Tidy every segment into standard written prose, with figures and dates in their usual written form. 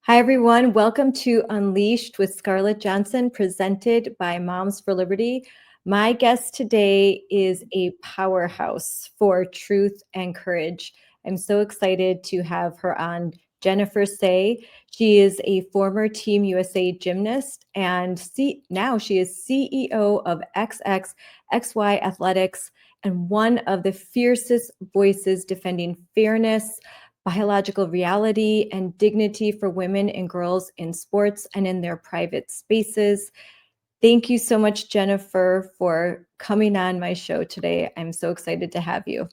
Hi, everyone. Welcome to Unleashed with Scarlett Johnson, presented by Moms for Liberty. My guest today is a powerhouse for truth and courage. I'm so excited to have her on, Jennifer Sey. She is a former Team USA gymnast, and now she is CEO of XXXY Athletics and one of the fiercest voices defending fairness, biological reality, and dignity for women and girls in sports and in their private spaces. Thank you so much, Jennifer, for coming on my show today. I'm so excited to have you.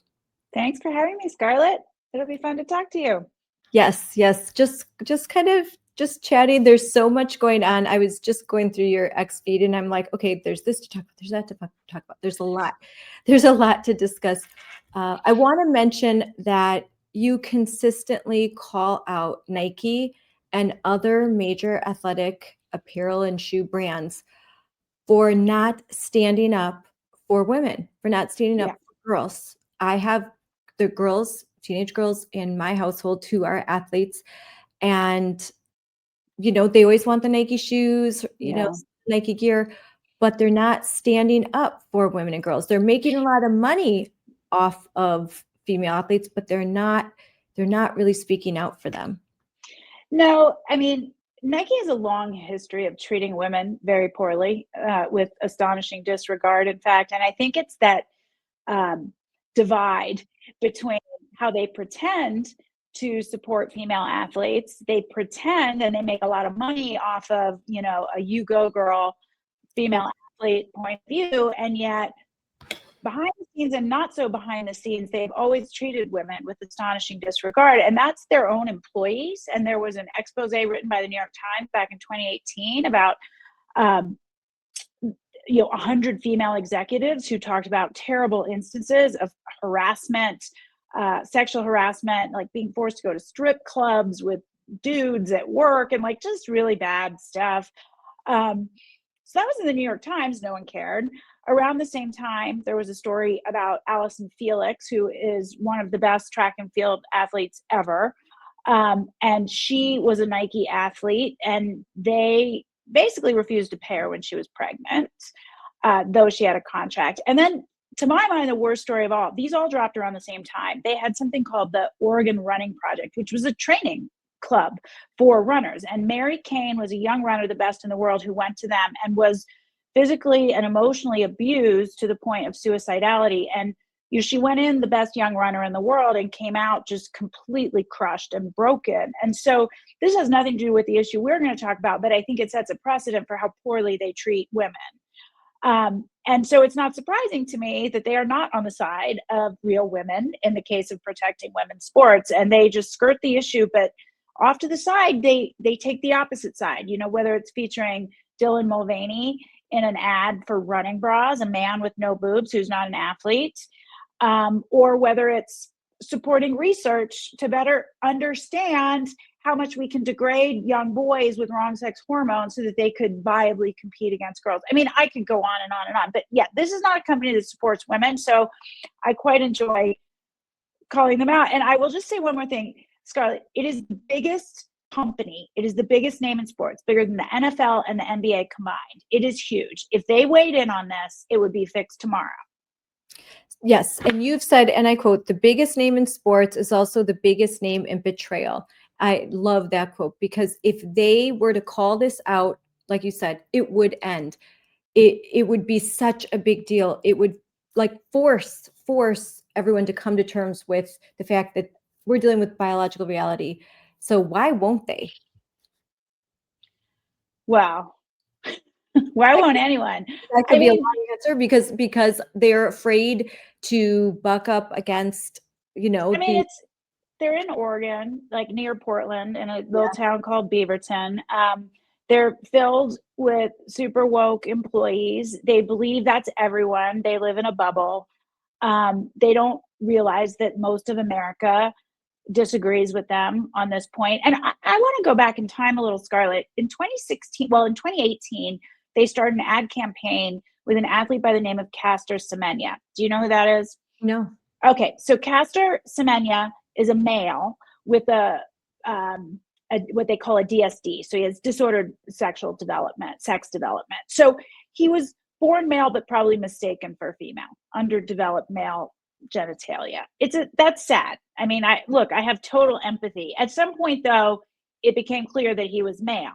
Thanks for having me, Scarlett. It'll be fun to talk to you. Yes. Just kind of just chatting. There's so much going on. I was just going through your X feed and I'm like, okay, there's this to talk about, there's that to talk about. There's a lot to discuss. I want to mention that you consistently call out Nike and other major athletic apparel and shoe brands for not standing up for women, for not standing up for girls. I have the girls, teenage girls in my household who are athletes, and they always want the Nike shoes, Nike gear, but they're not standing up for women and girls. They're making a lot of money off of female athletes, but they're not really speaking out for them. No, I mean, Nike has a long history of treating women very poorly, with astonishing disregard, in fact. And I think it's that divide between how they pretend to support female athletes. They pretend and they make a lot of money off of, a you go girl female athlete point of view. And yet, behind the scenes and not so behind the scenes, they've always treated women with astonishing disregard, and that's their own employees. And there was an expose written by the New York Times back in 2018 about 100 female executives who talked about terrible instances of harassment, sexual harassment, like being forced to go to strip clubs with dudes at work, and like just really bad stuff. So that was in the New York Times. No one cared. Around the same time, there was a story about Allison Felix, who is one of the best track and field athletes ever. And she was a Nike athlete, and they basically refused to pay her when she was pregnant, though she had a contract. And then, to my mind, the worst story of all, these all dropped around the same time. They had something called the Oregon Running Project, which was a training club for runners. And Mary Kane was a young runner, the best in the world, who went to them and was physically and emotionally abused to the point of suicidality. And she went in the best young runner in the world and came out just completely crushed and broken. And so this has nothing to do with the issue we're going to talk about, but I think it sets a precedent for how poorly they treat women. And so it's not surprising to me that they are not on the side of real women in the case of protecting women's sports, and they just skirt the issue. But off to the side, they take the opposite side, whether it's featuring Dylan Mulvaney in an ad for running bras, a man with no boobs who's not an athlete, or whether it's supporting research to better understand how much we can degrade young boys with wrong sex hormones so that they could viably compete against girls. I mean, I could go on and on and on, but yeah, this is not a company that supports women, so I quite enjoy calling them out. And I will just say one more thing, Scarlett, it is the biggest company. It is the biggest name in sports, bigger than the NFL and the NBA combined. It is huge. If they weighed in on this, it would be fixed tomorrow. Yes. And you've said, and I quote, the biggest name in sports is also the biggest name in betrayal. I love that quote, because if they were to call this out, like you said, it would end. It would be such a big deal. It would like force everyone to come to terms with the fact that we're dealing with biological reality. So why won't they? Well, why won't anyone? That could be a long answer because they're afraid to buck up against, they're in Oregon, like near Portland, in a little town called Beaverton. They're filled with super woke employees. They believe that's everyone. They live in a bubble. They don't realize that most of America disagrees with them on this point. And I want to go back in time a little, Scarlett. In 2018, they started an ad campaign with an athlete by the name of Caster Semenya. Do you know who that is? No. Okay, so Caster Semenya is a male with what they call a DSD. So he has disordered sexual development, sex development. So he was born male, but probably mistaken for female, underdeveloped male genitalia. That's sad. I mean, I have total empathy. At some point though, it became clear that he was male,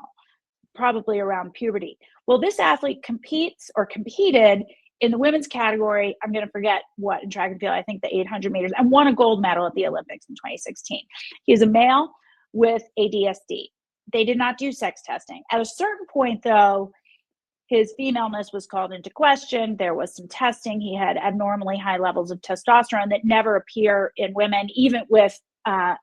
probably around puberty. Well, this athlete competed in the women's category. I'm going to forget what in track and field, I think the 800 meters, and won a gold medal at the Olympics in 2016. He is a male with ADSD. They did not do sex testing. At a certain point though, his femaleness was called into question. There was some testing. He had abnormally high levels of testosterone that never appear in women, even with hormonal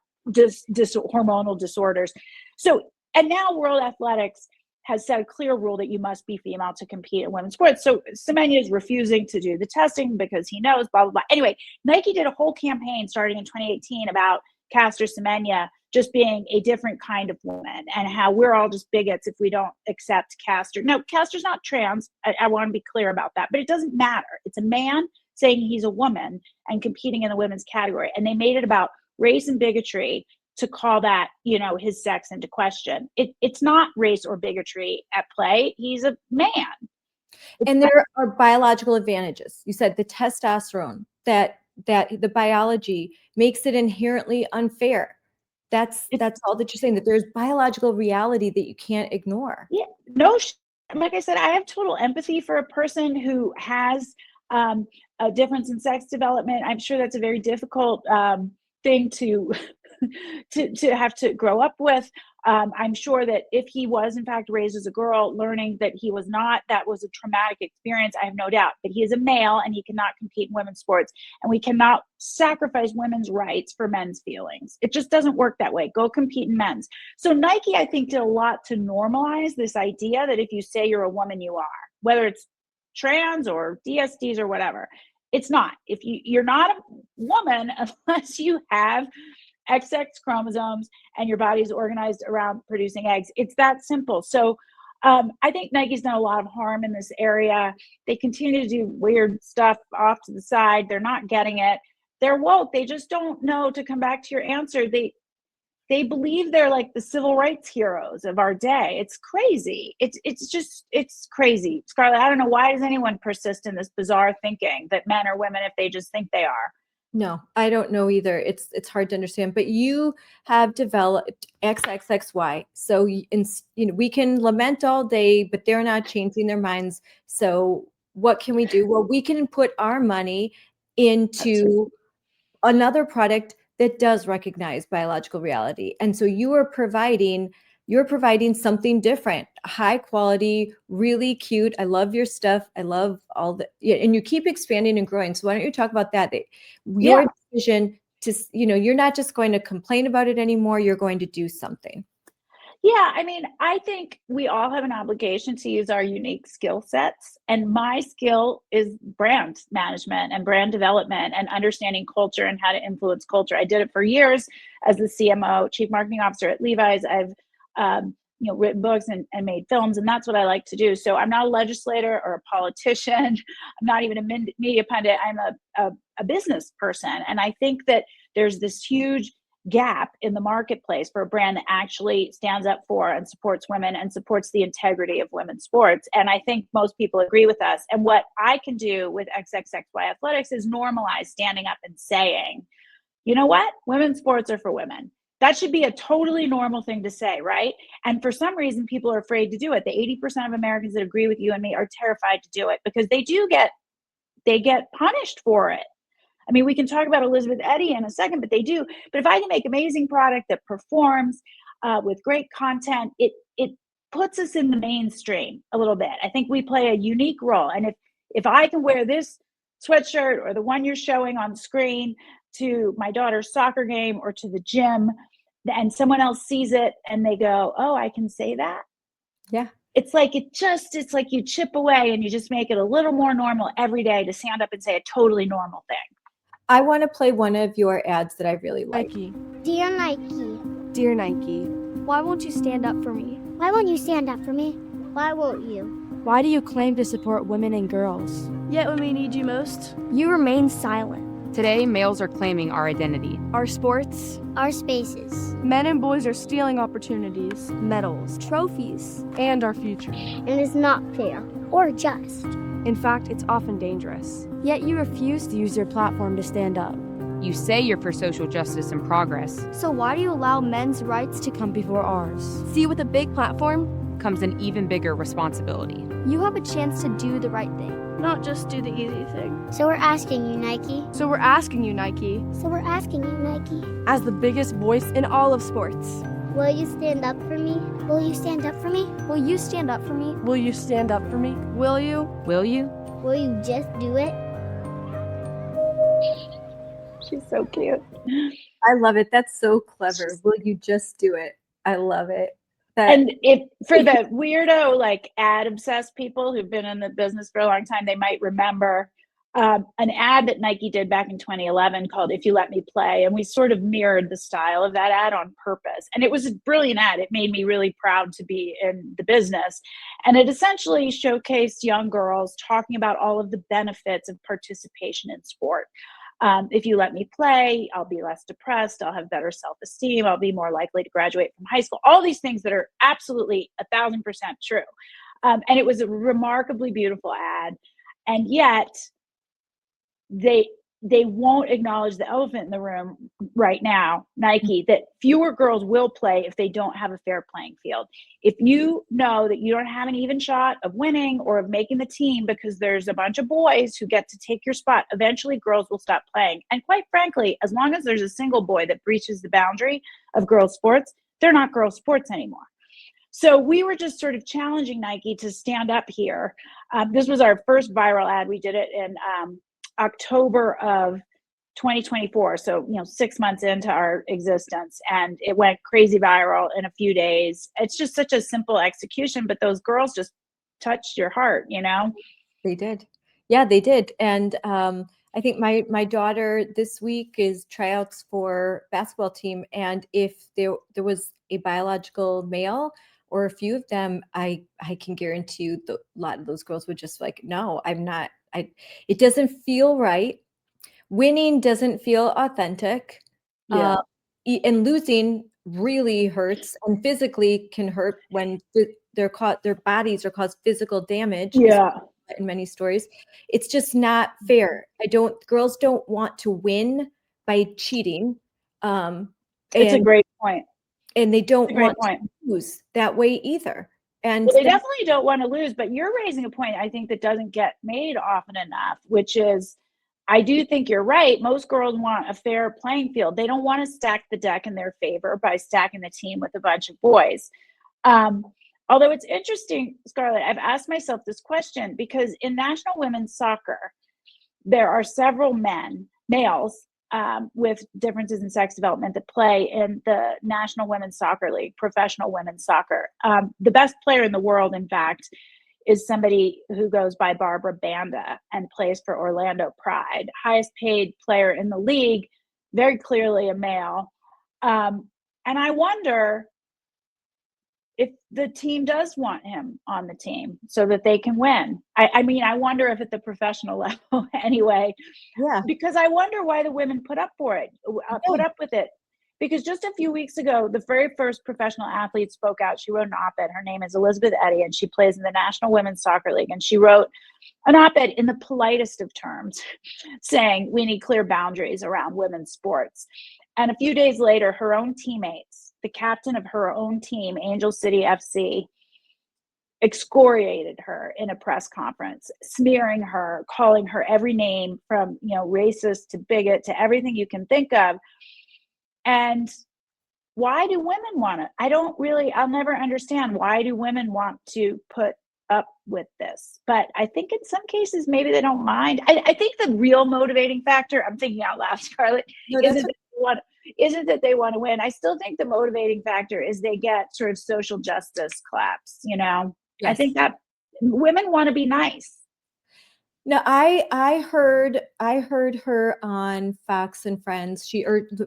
disorders. So, and now World Athletics has set a clear rule that you must be female to compete in women's sports. So Semenya is refusing to do the testing because he knows, blah, blah, blah. Anyway, Nike did a whole campaign starting in 2018 about Caster Semenya just being a different kind of woman and how we're all just bigots if we don't accept Caster. No, Caster's not trans. I want to be clear about that, but it doesn't matter. It's a man saying he's a woman and competing in the women's category. And they made it about race and bigotry to call that, his sex into question. It's not race or bigotry at play. He's a man. And there are biological advantages. You said the testosterone, that the biology makes it inherently unfair. That's all that you're saying, that there's biological reality that you can't ignore. Yeah, no, like I said, I have total empathy for a person who has a difference in sex development. I'm sure that's a very difficult thing to have to grow up with. I'm sure that if he was in fact raised as a girl, learning that he was not, that was a traumatic experience, I have no doubt. But he is a male and he cannot compete in women's sports, and we cannot sacrifice women's rights for men's feelings. It just doesn't work that way. Go compete in men's. So Nike, I think, did a lot to normalize this idea that if you say you're a woman, you are, whether it's trans or DSDs or whatever. It's not. If you're not a woman unless you have XX chromosomes and your body's organized around producing eggs. It's that simple. So I think Nike's done a lot of harm in this area. They continue to do weird stuff off to the side. They're not getting it. They're woke. They just don't know, to come back to your answer. They believe they're like the civil rights heroes of our day. It's crazy. It's crazy. Scarlett, I don't know, why does anyone persist in this bizarre thinking that men are women if they just think they are? No, I don't know either. It's hard to understand, but you have developed XXXY. So, we can lament all day, but they're not changing their minds. So what can we do? Well, we can put our money into another product that does recognize biological reality. And so you're providing something different, high quality, really cute. I love your stuff. I love all the, and you keep expanding and growing. So why don't you talk about that? Your decision to, you're not just going to complain about it anymore. You're going to do something. Yeah, I mean, I think we all have an obligation to use our unique skill sets. And my skill is brand management and brand development and understanding culture and how to influence culture. I did it for years as the CMO, Chief Marketing Officer at Levi's. I've written books and made films, and that's what I like to do. So I'm not a legislator or a politician. I'm not even a media pundit. I'm a business person. And I think that there's this huge gap in the marketplace for a brand that actually stands up for and supports women and supports the integrity of women's sports. And I think most people agree with us. And what I can do with XXXY Athletics is normalize standing up and saying, you know what? Women's sports are for women. That should be a totally normal thing to say, right? And for some reason, people are afraid to do it. The 80% of Americans that agree with you and me are terrified to do it because they get punished for it. I mean, we can talk about Elizabeth Eddy in a second, but they do. But if I can make amazing product that performs with great content, it puts us in the mainstream a little bit. I think we play a unique role. And if I can wear this sweatshirt or the one you're showing on screen to my daughter's soccer game or to the gym, and someone else sees it and they go, oh, I can say that? Yeah. It's like you chip away and you just make it a little more normal every day to stand up and say a totally normal thing. I want to play one of your ads that I really like. Nike. Dear Nike. Dear Nike, why won't you stand up for me? Why won't you stand up for me? Why won't you? Why do you claim to support women and girls? Yet when we need you most, you remain silent. Today, males are claiming our identity. Our sports, Our spaces. men and boys are stealing opportunities, medals, trophies, and our future. And it's not fair or just. In fact, it's often dangerous. Yet you refuse to use your platform to stand up. You say you're for social justice and progress. So why do you allow men's rights to come before ours? See, with a big platform, Comes an even bigger responsibility. you have a chance to do the right thing, not just do the easy thing. So we're asking you, Nike. So we're asking you, Nike, So we're asking you, Nike. as the biggest voice in all of sports, Will you stand up for me? Will you stand up for me? will you stand up for me? Will you stand up for me? Will you? Will you? Will you just do it? She's so cute. I love it. That's so clever. Will you just do it? I love it. That And if for the weirdo, like ad obsessed people who've been in the business for a long time, they might remember an ad that Nike did back in 2011 called "If You Let Me Play," and we sort of mirrored the style of that ad on purpose. And it was a brilliant ad. It made me really proud to be in the business. And it essentially showcased young girls talking about all of the benefits of participation in sport. If you let me play, I'll be less depressed. I'll have better self-esteem. I'll be more likely to graduate from high school. All these things that are absolutely 1,000% true. And it was a remarkably beautiful ad. And yet they won't acknowledge the elephant in the room right now, Nike, that fewer girls will play if they don't have a fair playing field. If you know that you don't have an even shot of winning or of making the team because there's a bunch of boys who get to take your spot, eventually girls will stop playing. And quite frankly, as long as there's a single boy that breaches the boundary of girls' sports, they're not girls' sports anymore. So we were just sort of challenging Nike to stand up here. This was our first viral ad. We did it in October of 2024, so 6 months into our existence, and it went crazy viral in a few days. It's just such a simple execution, but those girls just touched your heart. they did. Yeah, they did. And I think my daughter this week is tryouts for basketball team, and if there was a biological male or a few of them, I can guarantee you a lot of those girls would just like, no, I'm not. It doesn't feel right. Winning doesn't feel authentic. Yeah. And losing really hurts and physically can hurt when their bodies are caused physical damage. Yeah. In many stories, it's just not fair. Girls don't want to win by cheating. It's a great point. And they don't It's a great want point. to lose that way either. And Well, they definitely don't want to lose, but you're raising a point I think that doesn't get made often enough, which is I do think you're right. Most girls want a fair playing field. They don't want to stack the deck in their favor by stacking the team with a bunch of boys. Although it's interesting, Scarlett, I've asked myself this question because in National Women's Soccer, there are several males, with differences in sex development that play in the National Women's Soccer League, professional women's soccer. The best player in the world, in fact, is somebody who goes by Barbara Banda and plays for Orlando Pride. Highest paid player in the league, very clearly a male. And I wonder if the team does want him on the team so that they can win. I mean, I wonder if at the professional level anyway, yeah, because I wonder why the women put up with it. Because just a few weeks ago, the very first professional athlete spoke out. She wrote an op-ed. Her name is Elizabeth Eddy, and she plays in the National Women's Soccer League. And she wrote an op-ed in the politest of terms saying we need clear boundaries around women's sports. And a few days later, her own teammates, the captain of her own team, Angel City FC, excoriated her in a press conference, smearing her, calling her every name from, racist to bigot to everything you can think of. And why do women want to? I'll never understand why do women want to put up with this. But I think in some cases, maybe they don't mind. I think the real motivating factor, I'm thinking out loud, Scarlett, isn't that they want to win. I still think the motivating factor is they get sort of social justice claps, Yes. I think that women want to be nice. No, I heard her on Fox and Friends.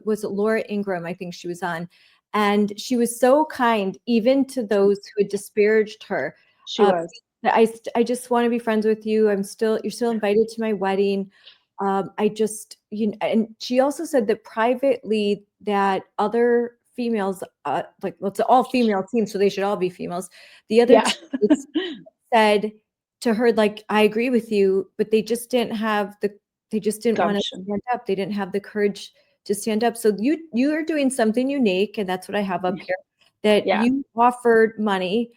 Was it Laura Ingraham? I think she was on, and she was so kind, even to those who had disparaged her. She was. I just want to be friends with you. You're still invited to my wedding. I just, and she also said that privately that other females, like, well, it's an all female team, so they should all be females. The other Yeah. teammates said to her, like, I agree with you, but they just didn't want to Gumption. stand up. They didn't have the courage to stand up. So you are doing something unique, and that's what I have up here, that Yeah. you offered money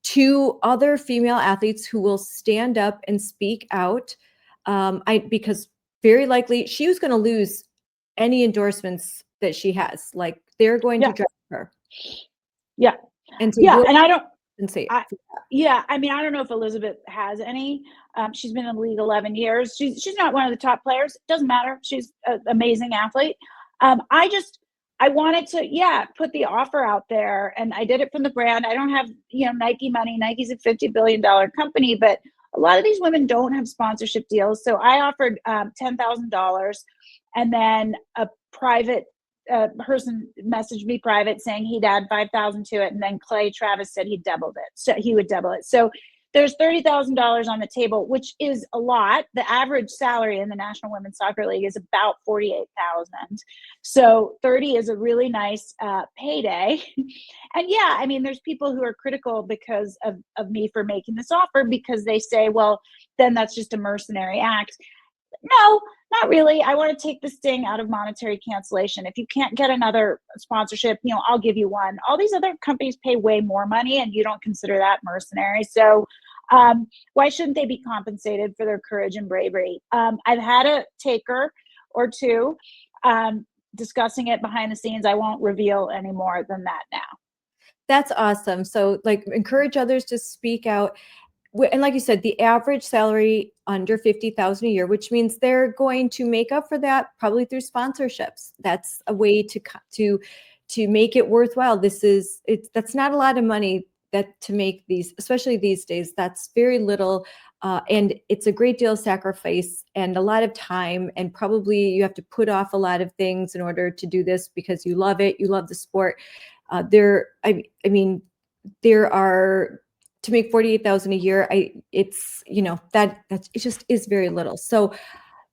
to other female athletes who will stand up and speak out. Because very likely she was going to lose any endorsements that she has. Like, they're going to Yeah. drop her. Yeah. And so Yeah. you'll And I don't, compensate I, for that. yeah, I mean, I don't know if Elizabeth has any. She's been in the league 11 years. She's not one of the top players. Doesn't matter. She's an amazing athlete. I wanted to, put the offer out there, and I did it from the brand. I don't have, Nike money. Nike's a $50 billion company, but a lot of these women don't have sponsorship deals. So I offered $10,000, and then a private person messaged me private saying he'd add 5,000 to it, and then Clay Travis said he would double it. So there's $30,000 on the table, which is a lot. The average salary in the National Women's Soccer League is about 48,000. So 30 is a really nice payday. And yeah, I mean, there's people who are critical because of me for making this offer, because they say, well, then that's just a mercenary act. No, not really. I want to take the sting out of monetary cancellation. If you can't get another sponsorship, I'll give you one. All these other companies pay way more money, and you don't consider that mercenary. So why shouldn't they be compensated for their courage and bravery? I've had a taker or two discussing it behind the scenes. I won't reveal any more than that now. That's awesome. So, like, encourage others to speak out. And like you said, the average salary under 50,000 a year, which means they're going to make up for that probably through sponsorships. That's a way to make it worthwhile. That's not a lot of money to make these, especially these days. That's very little, and it's a great deal of sacrifice and a lot of time. And probably you have to put off a lot of things in order to do this because you love it. You love the sport. There are, to make 48,000 a year, it just is very little. So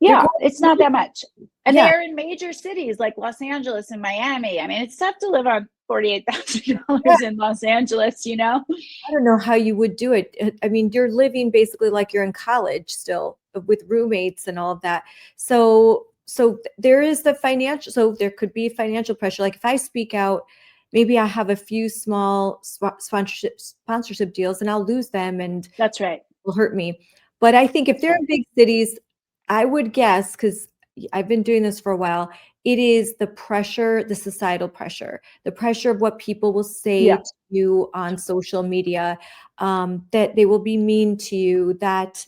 yeah, it's not that much. And yeah. they're in major cities like Los Angeles and Miami. I mean, it's tough to live on $48,000 in Los Angeles, I don't know how you would do it. I mean, you're living basically like you're in college still with roommates and all of that. So there is there could be financial pressure. Like, if I speak out, maybe I have a few small sponsorship deals and I'll lose them, and that's right. It will hurt me. But I think if they're in big cities, I would guess, because I've been doing this for a while, it is the pressure, the societal pressure, the pressure of what people will say to you on social media, that they will be mean to you, that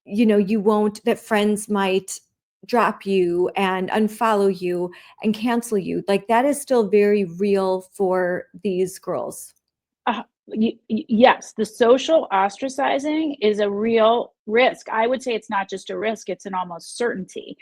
you won't, that friends might drop you and unfollow you and cancel you. Like, that is still very real for these girls. Yes, the social ostracizing is a real risk. I would say it's not just a risk, it's an almost certainty.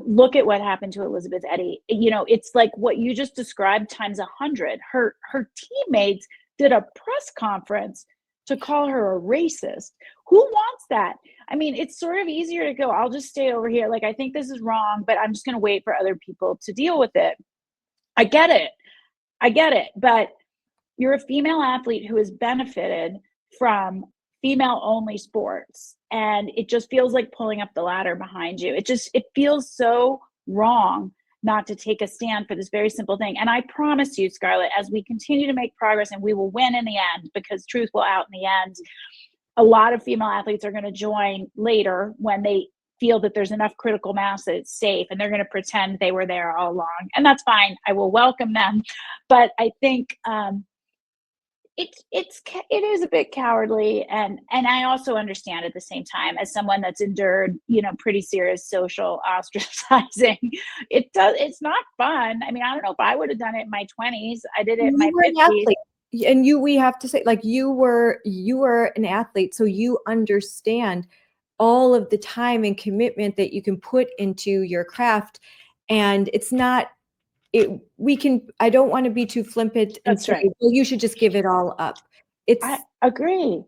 Look at what happened to Elizabeth Eddy. It's like what you just described times 100. Her teammates did a press conference to call her a racist. Who wants that? I mean, it's sort of easier to go, I'll just stay over here. Like, I think this is wrong, but I'm just going to wait for other people to deal with it. I get it. But you're a female athlete who has benefited from female only sports, and it just feels like pulling up the ladder behind you. It feels so wrong not to take a stand for this very simple thing. And I promise you, Scarlett, as we continue to make progress, and we will win in the end, because truth will out in the end, a lot of female athletes are going to join later when they feel that there's enough critical mass that it's safe, and they're going to pretend they were there all along. And that's fine. I will welcome them. But I think it is a bit cowardly, and I also understand at the same time, as someone that's endured pretty serious social ostracizing. It's not fun. I mean, I don't know if I would have done it in my 20s. I did it in my 50s. And we have to say, like, you were an athlete, so you understand all of the time and commitment that you can put into your craft. And it's not, I don't want to be too flippant and say, well, you should just give it all up. I agree.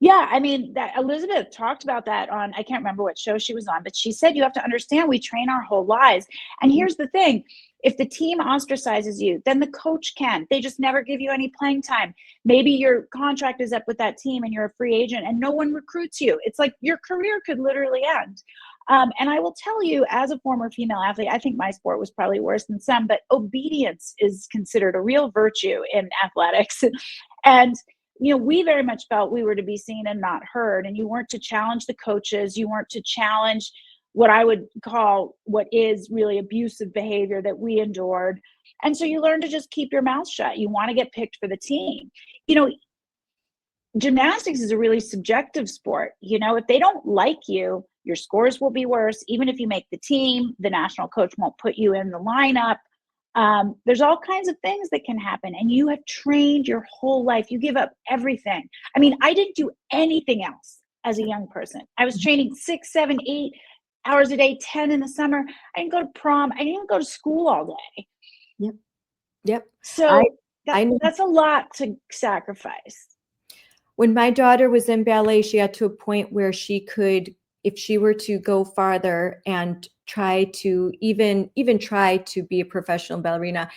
Yeah, I mean, that Elizabeth talked about that on, I can't remember what show she was on, but she said you have to understand we train our whole lives. And Mhm. here's the thing, if the team ostracizes you, then the coach can. They just never give you any playing time. Maybe your contract is up with that team and you're a free agent and no one recruits you. It's like your career could literally end. And I will tell you, as a former female athlete, I think my sport was probably worse than some, but obedience is considered a real virtue in athletics. And we very much felt we were to be seen and not heard. And you weren't to challenge the coaches. You weren't to challenge what I would call what is really abusive behavior that we endured. And so you learn to just keep your mouth shut. You want to get picked for the team. You know, Gymnastics is a really subjective sport. If they don't like you, your scores will be worse. Even if you make the team, the national coach won't put you in the lineup. There's all kinds of things that can happen, and you have trained your whole life. You give up everything. I mean, I didn't do anything else as a young person. I was training 6, 7, 8 hours a day, 10 in the summer. I didn't go to prom. I didn't even go to school all day. Yep. Yep. I So I know. that's a lot to sacrifice. When my daughter was in ballet, she got to a point where she could, if she were to go farther and try to even try to be a professional ballerina,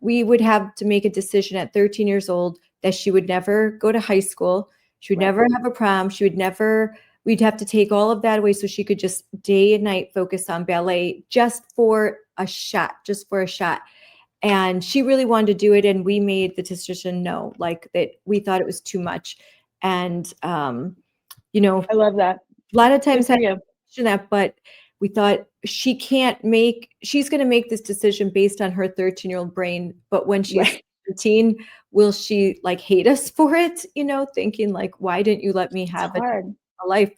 we would have to make a decision at 13 years old that she would never go to high school. She would Right. never have a prom. We'd have to take all of that away so she could just day and night focus on ballet just for a shot. And she really wanted to do it. And we made the decision, no, like that we thought it was too much. And, I love that. a lot of Good times for you. that, but we thought she's going to make this decision based on her 13-year-old brain. But when she's Right. 17, will she like hate us for it? Thinking like, why didn't you let me It's have hard. a life?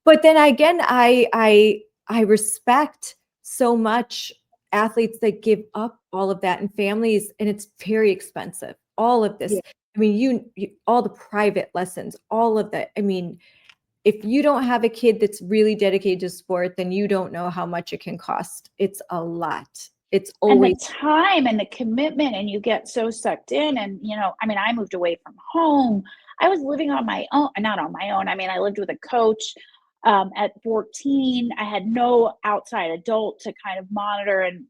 But then again, I respect so much athletes that give up all of that and families, and it's very expensive. All of this. Yeah. I mean, all the private lessons, all of that. I mean, if you don't have a kid that's really dedicated to sport, then you don't know how much it can cost. It's a lot. It's And the always time and the commitment, and you get so sucked in. And, I mean, I moved away from home. I was living on my own, not on my own. I mean, I lived with a coach at 14. I had no outside adult to kind of monitor and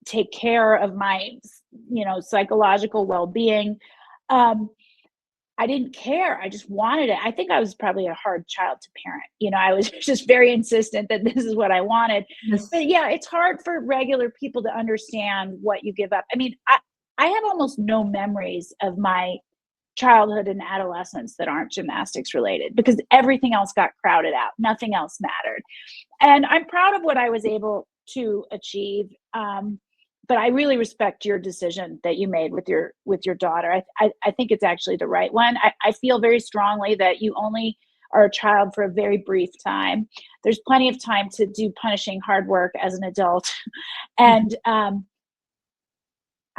take care of my, psychological well-being. Um, I didn't care. I just wanted it. I think I was probably a hard child to parent. I was just very insistent that this is what I wanted. But yeah, it's hard for regular people to understand what you give up. I mean, I have almost no memories of my childhood and adolescence that aren't gymnastics related because everything else got crowded out. Nothing else mattered. And I'm proud of what I was able to achieve. But I really respect your decision that you made with your daughter. I think it's actually the right one. I feel very strongly that you only are a child for a very brief time. There's plenty of time to do punishing hard work as an adult. And I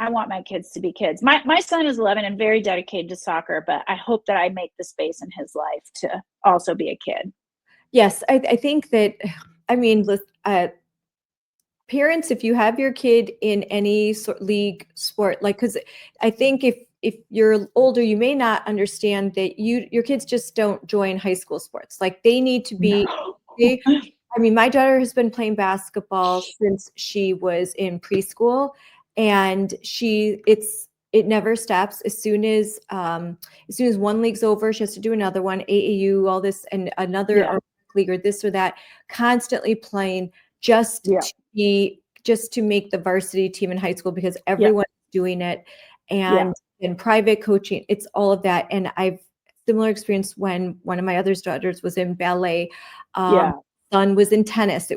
want my kids to be kids. My son is 11 and very dedicated to soccer, but I hope that I make the space in his life to also be a kid. Yes, I think that, I mean, parents, if you have your kid in any league sport, like, because I think if you're older, you may not understand that your kids just don't join high school sports. Like they need to be, No. I mean, my daughter has been playing basketball since she was in preschool, and it never stops. As soon as one league's over, she has to do another one, AAU, all this, and another Yeah. league or this or that, constantly playing just Yeah. to make the varsity team in high school because everyone's doing it, and in private coaching, it's all of that. And I've similar experience when one of my other daughters was in ballet. Son was in tennis.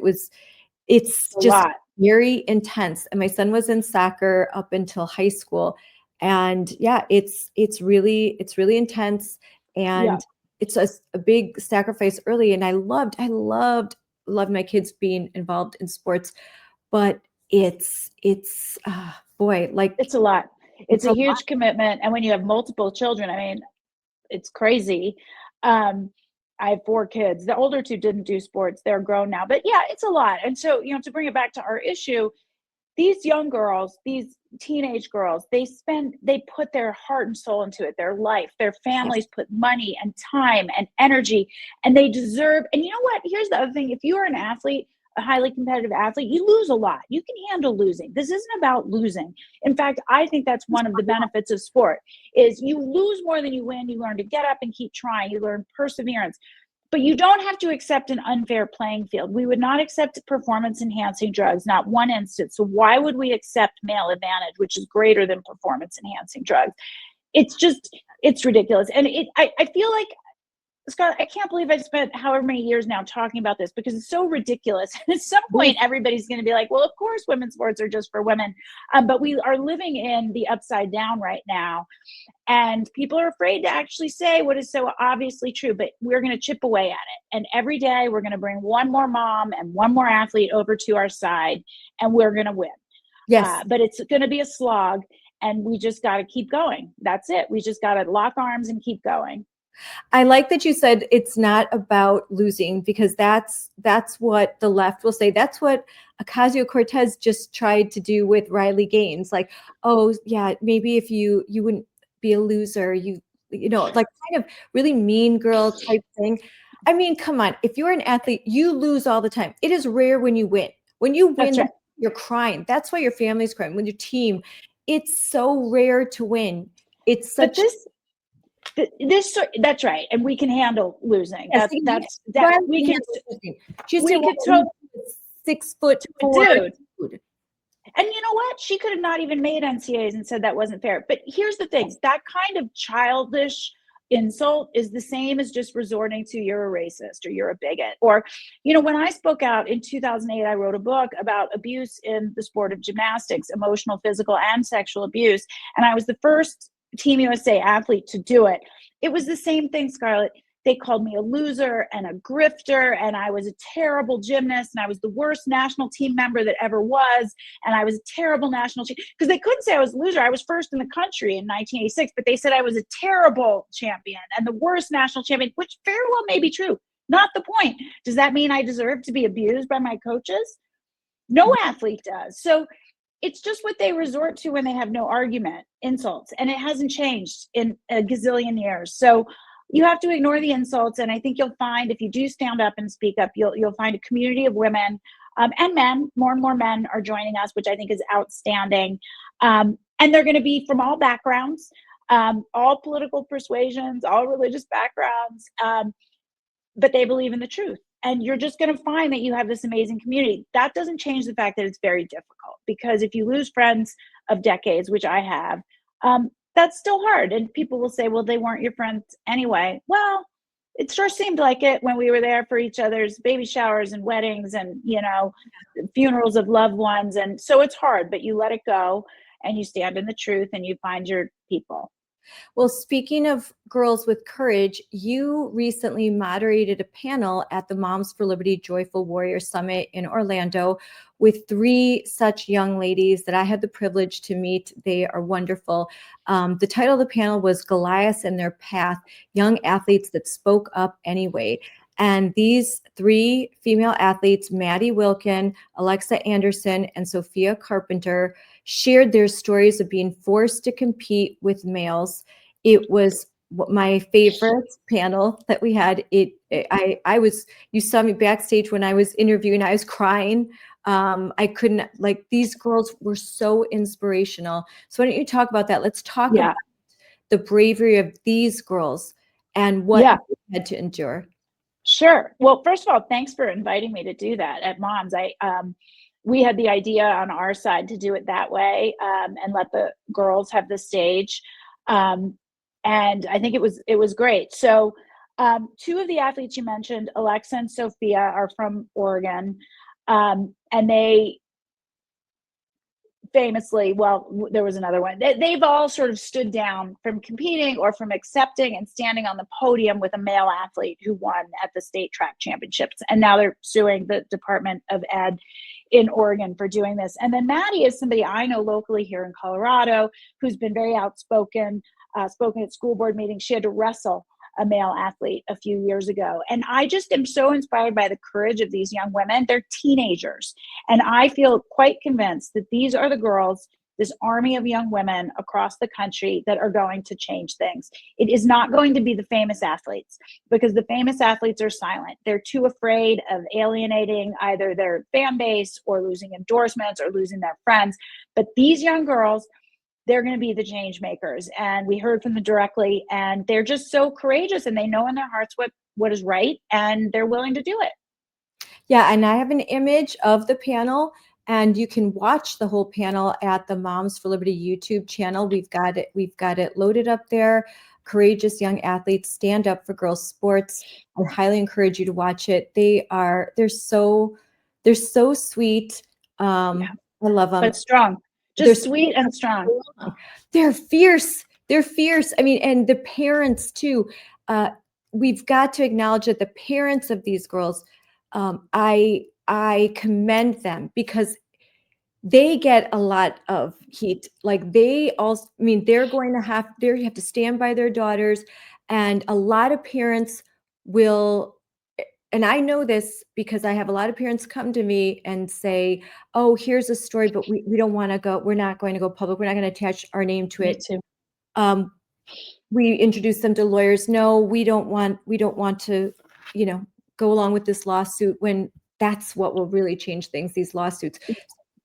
It's A just lot. very intense. And my son was in soccer up until high school. And yeah, it's really intense. And it's a big sacrifice early. And I loved my kids being involved in sports, but it's boy, like It's a lot. It's a lot. huge commitment. And when you have multiple children, I mean, it's crazy. I have 4 kids. The older 2 didn't do sports. They're grown now. But yeah, it's a lot. And so, to bring it back to our issue, these young girls, these teenage girls, they put their heart and soul into it, their life, their families put money and time and energy, and they deserve. And you know what? Here's the other thing. If you are an athlete, a highly competitive athlete, you lose a lot. You can handle losing. This isn't about losing. In fact, I think that's one of the benefits of sport is you lose more than you win. You learn to get up and keep trying. You learn perseverance. But you don't have to accept an unfair playing field. We would not accept performance-enhancing drugs, not one instance. So why would we accept male advantage, which is greater than performance-enhancing drugs? It's ridiculous. And I feel like, Scarlett, I can't believe I spent however many years now talking about this because it's so ridiculous. At some point, everybody's going to be like, well, of course, women's sports are just for women. But we are living in the upside down right now. And people are afraid to actually say what is so obviously true, but we're going to chip away at it. And every day we're going to bring one more mom and one more athlete over to our side, and we're going to win. Yes. But it's going to be a slog, and we just got to keep going. That's it. We just got to lock arms and keep going. I like that you said it's not about losing, because that's what the left will say. That's what Ocasio-Cortez just tried to do with Riley Gaines. Like, oh yeah, maybe if you wouldn't be a loser, you know, like kind of really mean girl type thing. I mean, come on, if you're an athlete, you lose all the time. It is rare when you win. When you win, right. You're crying. That's why your family's crying. When your team, it's so rare to win. It's such. That's right, and we can handle losing. Yes, We can. She's We could 6 foot dude. And you know what? She could have not even made NCAAs and said that wasn't fair. But here's the thing: that kind of childish insult is the same as just resorting to "you're a racist" or "you're a bigot." Or, you know, when I spoke out in 2008, I wrote a book about abuse in the sport of gymnastics, emotional, physical, and sexual abuse, and I was the first Team USA athlete to do it. It was the same thing, Scarlett. They called me a loser and a grifter, and I was a terrible gymnast, and I was the worst national team member that ever was, and I was a terrible national team, because they couldn't say I was a loser. I was first in the country in 1986, but they said I was a terrible champion and the worst national champion, which very well may be true. Not the point. Does that mean I deserve to be abused by my coaches? No athlete does. So it's just what they resort to when they have no argument, insults. And it hasn't changed in a gazillion years. So you have to ignore the insults. And I think you'll find, if you do stand up and speak up, you'll find a community of women and men. More and more men are joining us, which I think is outstanding. And they're going to be from all backgrounds, all political persuasions, all religious backgrounds, but they believe in the truth. And you're just going to find that you have this amazing community. That doesn't change the fact that it's very difficult, because if you lose friends of decades, which I have, that's still hard. And people will say, well, they weren't your friends anyway. Well, it sure seemed like it when we were there for each other's baby showers and weddings and, you know, funerals of loved ones. And so it's hard, but you let it go and you stand in the truth and you find your people. Well, speaking of girls with courage, you recently moderated a panel at the Moms for Liberty Joyful Warrior Summit in Orlando with 3 such young ladies that I had the privilege to meet. They are wonderful. The title of the panel was Goliaths in Their Path, Young Athletes That Spoke Up Anyway. And these 3 female athletes, Maddie Wilkin, Alexa Anderson, and Sophia Carpenter, shared their stories of being forced to compete with males. It was my favorite panel that we had. I was, you saw me backstage when I was interviewing, I was crying. I couldn't, like, these girls were so inspirational. So why don't you talk about that? Let's talk about the bravery of these girls and what they had to endure. Sure. Well, first of all, thanks for inviting me to do that at Moms. We had the idea on our side to do it that way, and let the girls have the stage. And I think it was great. So 2 of the athletes you mentioned, Alexa and Sophia, are from Oregon. And they famously, well, there was another one. They've all sort of stood down from competing or from accepting and standing on the podium with a male athlete who won at the state track championships. And now they're suing the Department of Ed in Oregon for doing this. And then Maddie is somebody I know locally here in Colorado who's been very outspoken, spoken at school board meetings. She had to wrestle a male athlete a few years ago. And I just am so inspired by the courage of these young women. They're teenagers. And I feel quite convinced that these are the girls, this army of young women across the country that are going to change things. It is not going to be the famous athletes, because the famous athletes are silent. They're too afraid of alienating either their fan base or losing endorsements or losing their friends. But these young girls, they're going to be the change makers. And we heard from them directly, and they're just so courageous, and they know in their hearts what is right, and they're willing to do it. Yeah, and I have an image of the panel, and you can watch the whole panel at the Moms for Liberty YouTube channel. We've got it loaded up there. Courageous young athletes stand up for girls sports. I highly encourage you to watch it. They're so sweet. I love them. But strong. Just sweet and strong. They're fierce. They're fierce. I mean, and the parents too. We've got to acknowledge that the parents of these girls, I commend them, because they get a lot of heat. Like they also, I mean, they have to stand by their daughters, and a lot of parents will, and I know this because I have a lot of parents come to me and say, oh, here's a story, but we don't want to go, we're not going to go public. We're not going to attach our name to it. Me too. We introduce them to lawyers. No, we don't want to, go along with this lawsuit, when that's what will really change things, these lawsuits.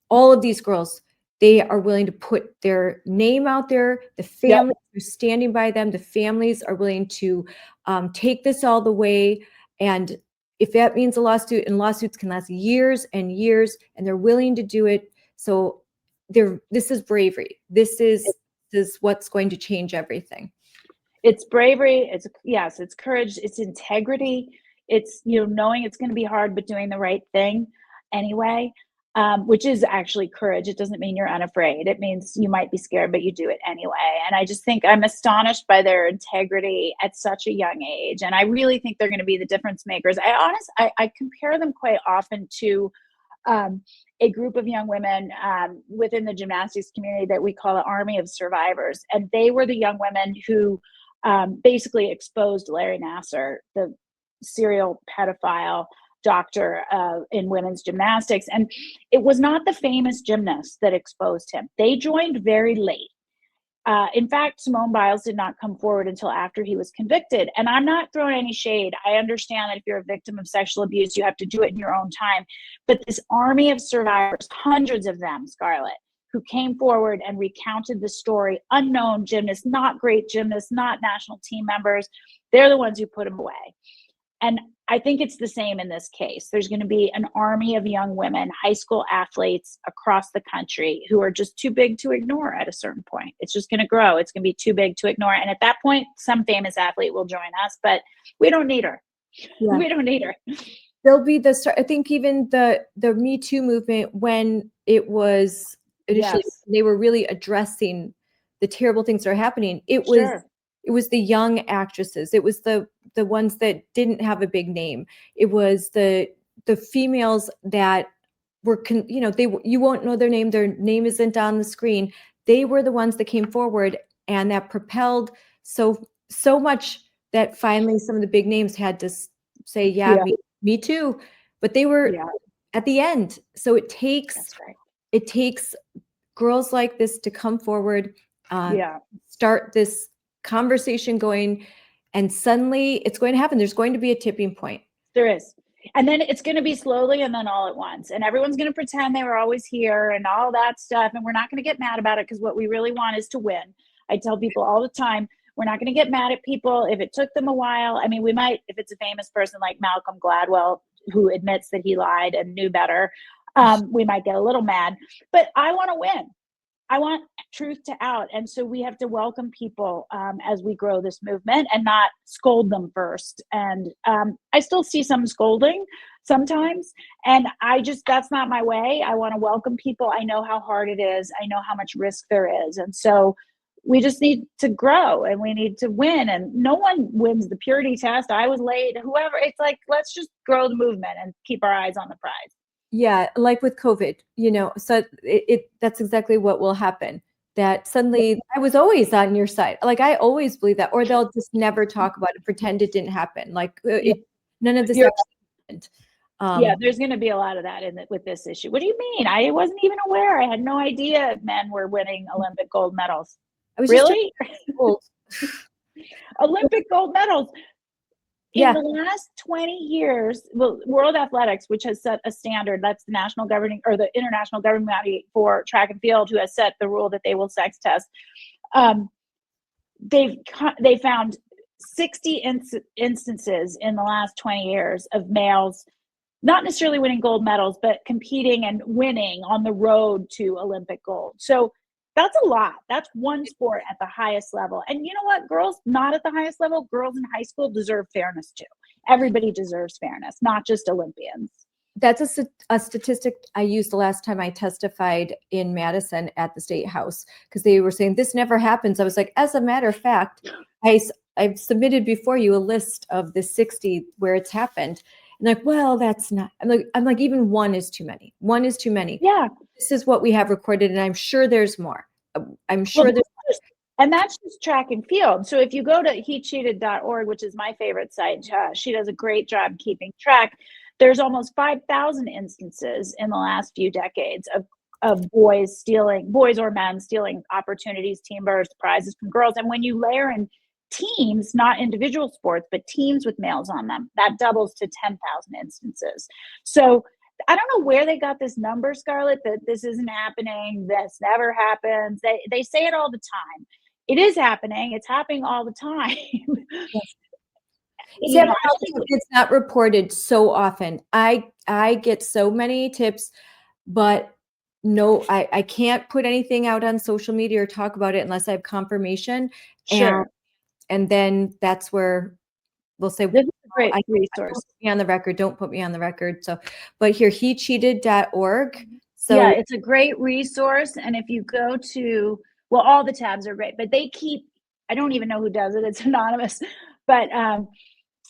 All of these girls, they are willing to put their name out there. The families are standing by them. The families are willing to take this all the way. And if that means a lawsuit, and lawsuits can last years and years, and they're willing to do it. So this is bravery. This is what's going to change everything. It's bravery. It's courage. It's integrity. It's, knowing it's going to be hard, but doing the right thing anyway, which is actually courage. It doesn't mean you're unafraid. It means you might be scared, but you do it anyway. And I just think I'm astonished by their integrity at such a young age. And I really think they're going to be the difference makers. I compare them quite often to a group of young women within the gymnastics community that we call the Army of Survivors. And they were the young women who basically exposed Larry Nassar, the serial pedophile doctor in women's gymnastics. And it was not the famous gymnasts that exposed him. They joined very late. In fact, Simone Biles did not come forward until after he was convicted. And I'm not throwing any shade. I understand that if you're a victim of sexual abuse, you have to do it in your own time. But this army of survivors, hundreds of them, Scarlett, who came forward and recounted the story, unknown gymnasts, not great gymnasts, not national team members, they're the ones who put him away. And I think it's the same in this case. There's going to be an army of young women, high school athletes across the country who are just too big to ignore at a certain point. It's just going to grow. It's going to be too big to ignore. And at that point, some famous athlete will join us, but we don't need her. Yeah. We don't need her. There'll be I think even the Me Too movement, when it was initially, they were really addressing the terrible things that are happening. It was the young actresses. It was the ones that didn't have a big name. It was the females that were, you won't know their name. Their name isn't on the screen. They were the ones that came forward, and that propelled so much that finally some of the big names had to say, me too. But they were at the end. So it takes girls like this to come forward, start this conversation going, and suddenly it's going to happen. There's going to be a tipping point. There is. And then it's going to be slowly and then all at once. And everyone's going to pretend they were always here and all that stuff. And we're not going to get mad about it, because what we really want is to win. I tell people all the time, we're not going to get mad at people if it took them a while. I mean, we might, if it's a famous person like Malcolm Gladwell, who admits that he lied and knew better, we might get a little mad. But I want to win. I want truth to out. And so we have to welcome people as we grow this movement and not scold them first. And I still see some scolding sometimes. And that's not my way. I want to welcome people. I know how hard it is. I know how much risk there is. And so we just need to grow, and we need to win. And no one wins the purity test. I was late, whoever. It's like, let's just grow the movement and keep our eyes on the prize. Yeah, like with COVID, so that's exactly what will happen. that suddenly I was always on your side. Like, I always believe that, or they'll just never talk about it, pretend it didn't happen. Like, none of this You're actually Yeah, happened. there's going to be a lot of that with this issue. What do you mean? I wasn't even aware. I had no idea men were winning Olympic gold medals. I was just Really? told. Olympic gold medals. In Yeah. the last 20 years, well, World Athletics, which has set a standard, that's the national governing or the international governing body for track and field, who has set the rule that they will sex test. They found 60 instances in the last 20 years of males not necessarily winning gold medals, but competing and winning on the road to Olympic gold. So that's a lot. That's one sport at the highest level. And you know what? Girls not at the highest level, girls in high school deserve fairness too. Everybody deserves fairness, not just Olympians. That's a statistic I used the last time I testified in Madison at the State House, because they were saying this never happens. I was like, as a matter of fact, I've submitted before you a list of the 60 where it's happened. And like, well, that's not. I'm like, even one is too many. One is too many. Yeah. This is what we have recorded, and I'm sure there's more. I'm sure there's. And that's just track and field. So if you go to hecheated.org, which is my favorite site, she does a great job keeping track. There's almost 5,000 instances in the last few decades of boys or men stealing opportunities, team births, prizes from girls. And when you layer in teams, not individual sports, but teams with males on them, that doubles to 10,000 instances. So I don't know where they got this number, Scarlett, that this isn't happening, this never happens. They say it all the time. It is happening. It's happening all the time. It's not reported so often. I get so many tips, but no, I can't put anything out on social media or talk about it unless I have confirmation. Sure. And then that's where we'll say, this is a great resource. Put me on the record. Don't put me on the record. So, but here, hecheated.org. So yeah, it's a great resource. And if you go to, well, all the tabs are great, but they keep, I don't even know who does it. It's anonymous, but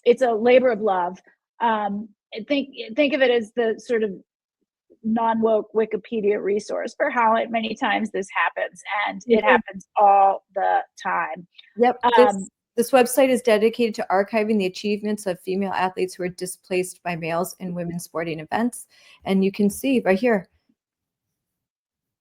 it's a labor of love. Think of it as the sort of non-woke Wikipedia resource for how many times this happens. And it happens all the time. Yep. This website is dedicated to archiving the achievements of female athletes who are displaced by males in women's sporting events. And you can see right here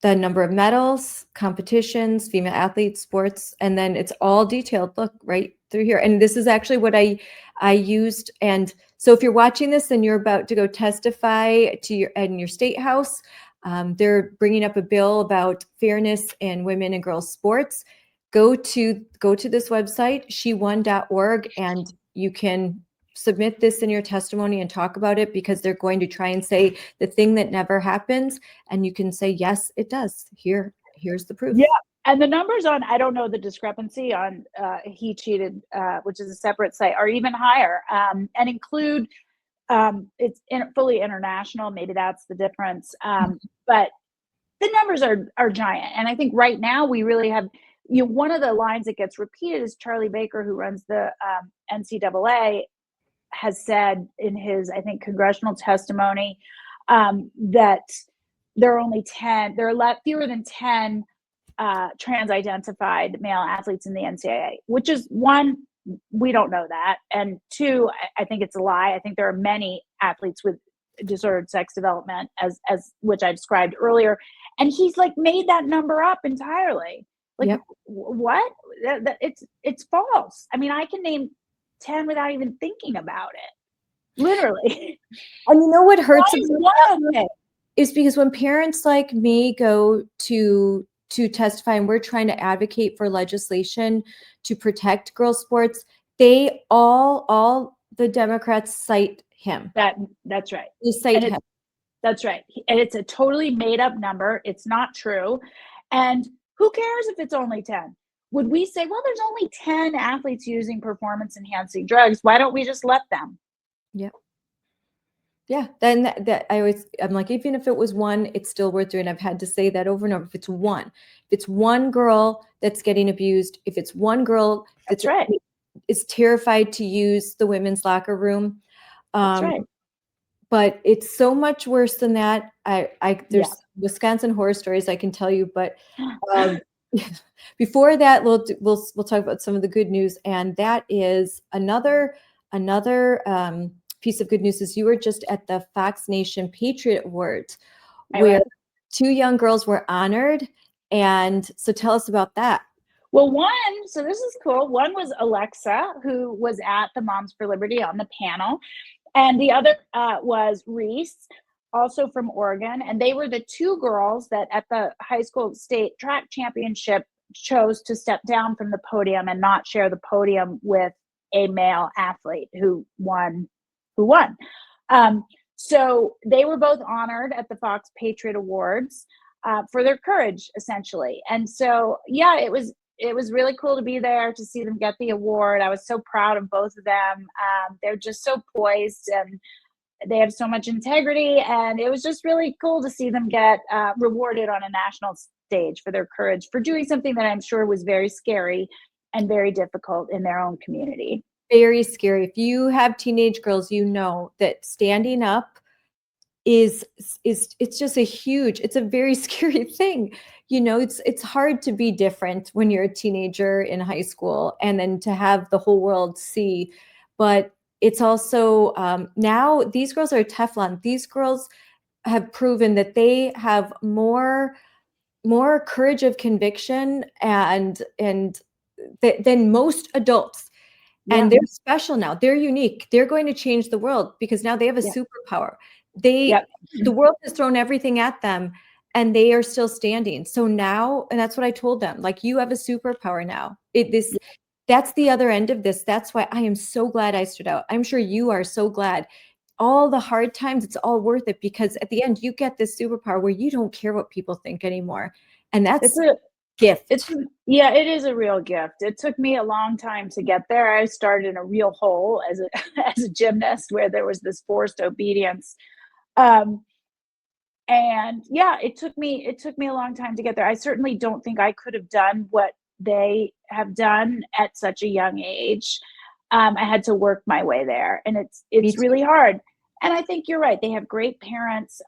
the number of medals, competitions, female athletes, sports, and then it's all detailed. Look right through here. And this is actually what I used. And so if you're watching this and you're about to go testify in your state house, they're bringing up a bill about fairness in women and girls sports. Go to this website, shewon.org, and you can submit this in your testimony and talk about it, because they're going to try and say the thing that never happens, and you can say, yes, it does. Here's the proof. Yeah. And the numbers on, I don't know the discrepancy on He Cheated, which is a separate site, are even higher, and include, it's fully international. Maybe that's the difference. But the numbers are giant. And I think right now we really have, one of the lines that gets repeated is Charlie Baker, who runs the NCAA, has said in his, I think, congressional testimony, that there are only 10, there are fewer than 10 trans-identified male athletes in the NCAA, which is, one, we don't know that, and two, I think it's a lie. I think there are many athletes with disordered sex development, as which I described earlier, and he's like made that number up entirely. Like, yep. What? It's false. I mean, I can name 10 without even thinking about it, literally. And you know what hurts is because when parents like me go to testify and we're trying to advocate for legislation to protect girls' sports, they all the Democrats cite him. That's right. They cite him. That's right. And it's a totally made up number. It's not true. And who cares if it's only 10? Would we say, well, there's only 10 athletes using performance enhancing drugs. Why don't we just let them? Yeah. Yeah. Then I'm like, even if it was one, it's still worth doing. I've had to say that over and over. If it's one girl that's getting abused, if it's one girl that's right, is terrified to use the women's locker room. That's right. But it's so much worse than that. There's Wisconsin horror stories I can tell you, but Before that, we'll talk about some of the good news, and that is another piece of good news is you were just at the Fox Nation Patriot Awards, where two young girls were honored, and so tell us about that. Well, so this is cool. One was Alexa, who was at the Moms for Liberty on the panel, and the other was Reese, also from Oregon, and they were the two girls that at the high school state track championship chose to step down from the podium and not share the podium with a male athlete who won. So they were both honored at the Fox Patriot Awards for their courage, essentially. And so, yeah, it was really cool to be there to see them get the award. I was so proud of both of them. They're just so poised and they have so much integrity, and it was just really cool to see them get rewarded on a national stage for their courage for doing something that I'm sure was very scary and very difficult in their own community. Very scary. If you have teenage girls, you know that standing up it's just it's a very scary thing. You know, it's hard to be different when you're a teenager in high school and then to have the whole world see. But it's also now these girls are Teflon. These girls have proven that they have more courage of conviction and than most adults. Yeah. And they're special now. They're unique. They're going to change the world because now they have a superpower. The world has thrown everything at them and they are still standing. So now, and that's what I told them, like, you have a superpower now. That's the other end of this. That's why I am so glad I stood out. I'm sure you are so glad. All the hard times, it's all worth it because at the end you get this superpower where you don't care what people think anymore. And that's a gift. It is a real gift. It took me a long time to get there. I started in a real hole as a gymnast where there was this forced obedience. And yeah, it took me a long time to get there. I certainly don't think I could have done what they have done at such a young age. I had to work my way there, and it's really hard. And I think you're right. They have great parents.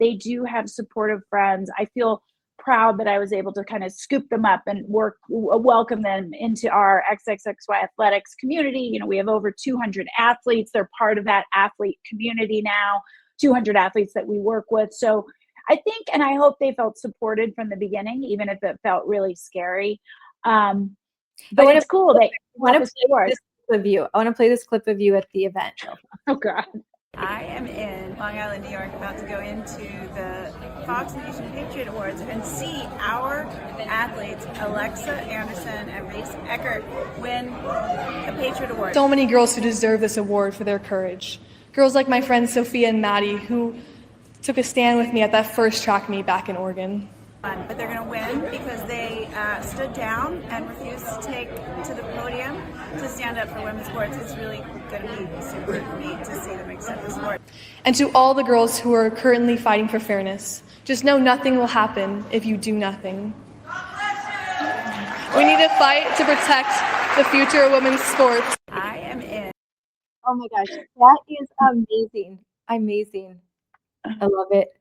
They do have supportive friends. I feel proud that I was able to kind of scoop them up and welcome them into our XXXY Athletics community. You know, we have over 200 athletes. They're part of that athlete community now, 200 athletes that we work with. So I think, and I hope they felt supported from the beginning, even if it felt really scary. But it's cool. I want to play this clip of you at the event. Oh God. I am in Long Island, New York, about to go into the Fox Nation Patriot Awards and see our athletes, Alexa Anderson and Reese Eckert, win a Patriot Award. So many girls who deserve this award for their courage. Girls like my friends Sophia and Maddie, who took a stand with me at that first track meet back in Oregon. But they're going to win because they stood down and refused to take to the podium to stand up for women's sports. It's really going to be super neat to see them accept this award. And to all the girls who are currently fighting for fairness, just know nothing will happen if you do nothing. We need to fight to protect the future of women's sports. I am in. Oh my gosh, that is amazing. Amazing. I love it.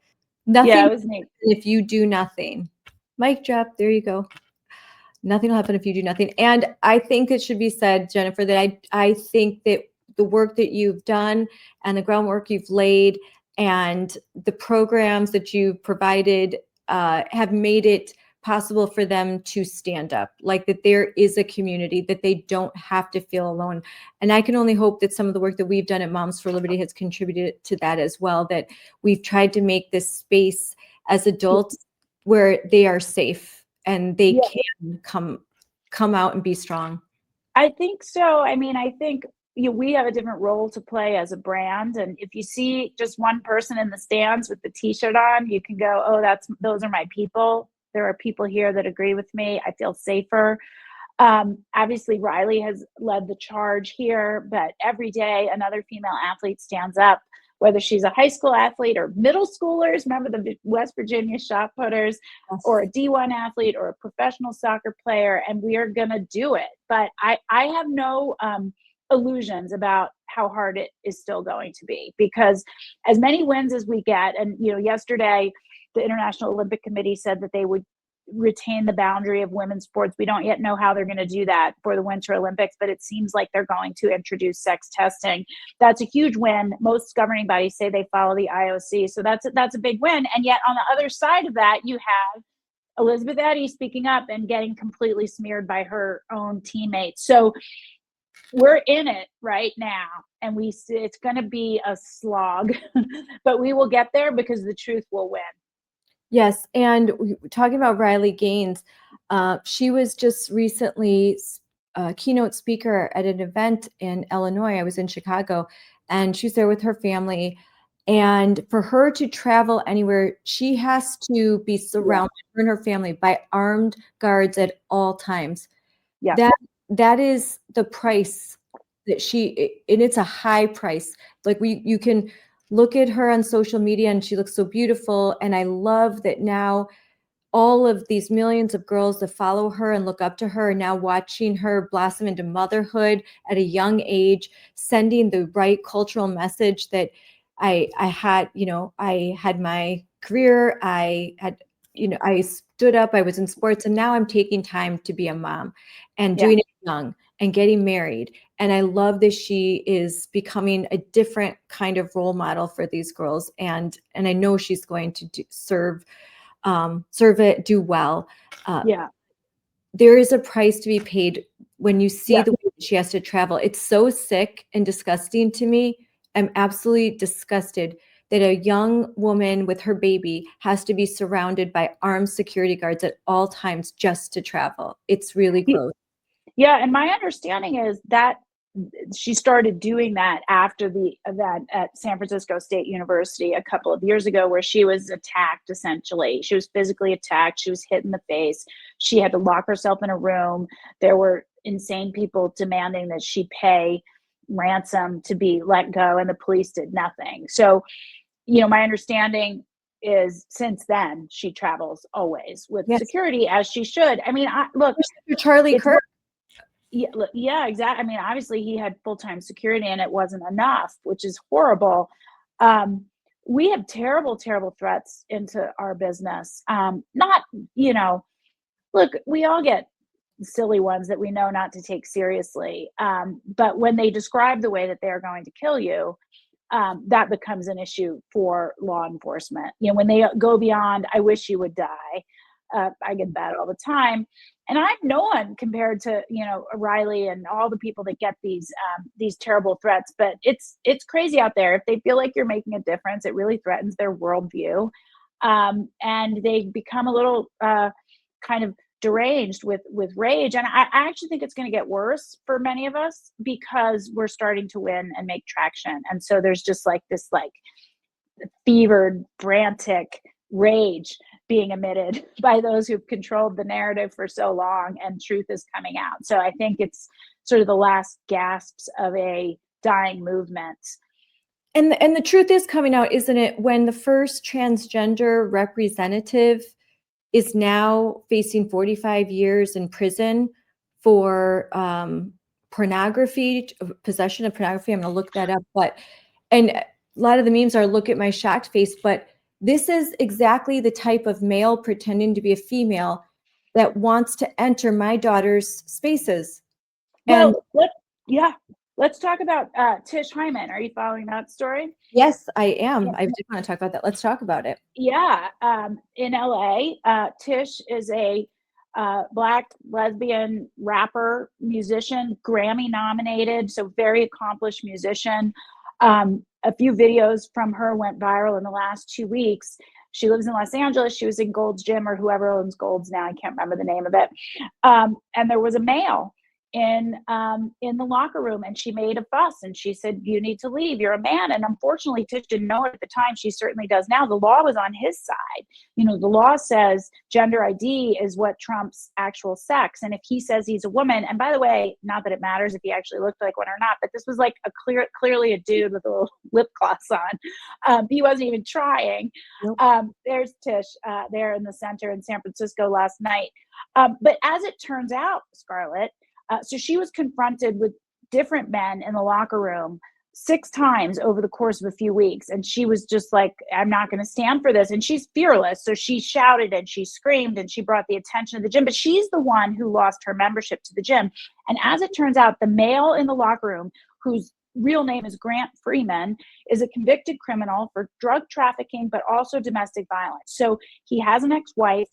Nothing. Yeah, it was neat. If you do nothing. Mic drop. There you go. Nothing will happen if you do nothing. And I think it should be said, Jennifer, that I think that the work that you've done and the groundwork you've laid and the programs that you've provided have made it possible for them to stand up, like that there is a community, that they don't have to feel alone. And I can only hope that some of the work that we've done at Moms for Liberty has contributed to that as well, that we've tried to make this space as adults where they are safe and they can come out and be strong. I think so. I mean, I think we have a different role to play as a brand. And if you see just one person in the stands with the t-shirt on, you can go, oh, those are my people. There are people here that agree with me. I feel safer. Obviously, Riley has led the charge here, but every day another female athlete stands up, whether she's a high school athlete or middle schoolers, remember the West Virginia shot putters, or a D1 athlete or a professional soccer player, and we are going to do it. But I have no illusions about how hard it is still going to be, because as many wins as we get, and yesterday the International Olympic Committee said that they would retain the boundary of women's sports. We don't yet know how they're going to do that for the Winter Olympics, but it seems like they're going to introduce sex testing. That's a huge win. Most governing bodies say they follow the IOC. So that's a big win. And yet on the other side of that, you have Elizabeth Eddy speaking up and getting completely smeared by her own teammates. So we're in it right now, and it's going to be a slog, but we will get there because the truth will win. Yes, and talking about Riley Gaines, she was just recently a keynote speaker at an event in Illinois. I was in Chicago, and she's there with her family. And for her to travel anywhere, she has to be surrounded, her and her family, by armed guards at all times. Yeah. That is the price that and it's a high price. Like you can look at her on social media and she looks so beautiful. And I love that now all of these millions of girls that follow her and look up to her are now watching her blossom into motherhood at a young age, sending the right cultural message that I had my career, I stood up, I was in sports, and now I'm taking time to be a mom and doing it young and getting married. And I love that she is becoming a different kind of role model for these girls. And I know she's going to serve it, do well. There is a price to be paid when you see the way that she has to travel. It's so sick and disgusting to me. I'm absolutely disgusted that a young woman with her baby has to be surrounded by armed security guards at all times just to travel. It's really gross. Yeah, and my understanding is that she started doing that after the event at San Francisco State University a couple of years ago, where she was attacked. Essentially, she was physically attacked. She was hit in the face. She had to lock herself in a room. There were insane people demanding that she pay ransom to be let go, and the police did nothing. So, my understanding is since then she travels always with security, as she should. I mean, look, Charlie Kirk. Yeah, exactly. I mean, obviously he had full-time security and it wasn't enough, which is horrible. We have terrible, terrible threats into our business. Look, we all get silly ones that we know not to take seriously. But when they describe the way that they're going to kill you, that becomes an issue for law enforcement. When they go beyond, I wish you would die. I get that all the time. And I'm no one compared to, Riley and all the people that get these terrible threats, but it's crazy out there. If they feel like you're making a difference, it really threatens their worldview. And they become a little kind of deranged with rage. And I actually think it's going to get worse for many of us because we're starting to win and make traction. And so there's just this fevered, frantic rage being emitted by those who've controlled the narrative for so long, and truth is coming out. So I think it's sort of the last gasps of a dying movement. And the truth is coming out, isn't it? When the first transgender representative is now facing 45 years in prison for pornography, possession of pornography. I'm going to look that up. And a lot of the memes are, look at my shocked face, but this is exactly the type of male pretending to be a female that wants to enter my daughter's spaces. Well, let's talk about Tish Hyman. Are you following that story? Yes, I am. I did want to talk about that. Let's talk about it. Yeah. In LA, Tish is a Black lesbian rapper, musician, Grammy nominated, so very accomplished musician. A few videos from her went viral in the last 2 weeks. She lives in Los Angeles. She was in Gold's Gym, or whoever owns Gold's now. I can't remember the name of it. And there was a male in the locker room, and she made a fuss, and she said, "You need to leave. You're a man." And unfortunately, Tish didn't know it at the time. She certainly does now. The law was on his side. The law says gender ID is what trumps actual sex. And if he says he's a woman, and by the way, not that it matters if he actually looked like one or not, but this was like clearly a dude with a little lip gloss on. He wasn't even trying. Nope. There's Tish there in the center in San Francisco last night. But as it turns out, Scarlett, so she was confronted with different men in the locker room 6 times over the course of a few weeks. And she was just like, I'm not going to stand for this. And she's fearless. So she shouted and she screamed and she brought the attention of the gym. But she's the one who lost her membership to the gym. And as it turns out, the male in the locker room, whose real name is Grant Freeman, is a convicted criminal for drug trafficking, but also domestic violence. So he has an ex-wife.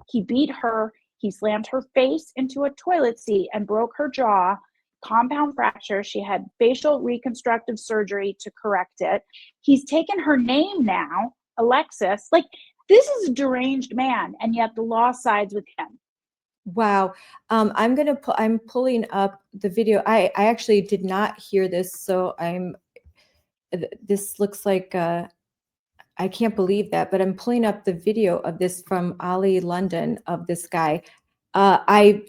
He beat her. He slammed her face into a toilet seat and broke her jaw, compound fracture. She had facial reconstructive surgery to correct it. He's taken her name now, Alexis. Like, this is a deranged man, and yet the law sides with him. Wow. I'm pulling up the video. I actually did not hear this, so this looks like I can't believe that, but I'm pulling up the video of this from Ali London, of this guy. I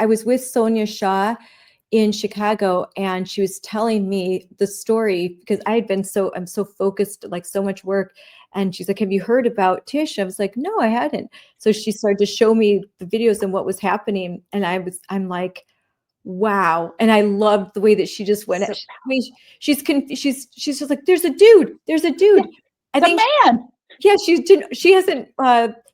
was with Sonia Shaw in Chicago, and she was telling me the story because I'm so focused, like so much work. And she's like, have you heard about Tish? I was like, no, I hadn't. So she started to show me the videos and what was happening. And I'm like, wow. And I loved the way that she just went. She's just like, there's a dude. Yeah, I think man.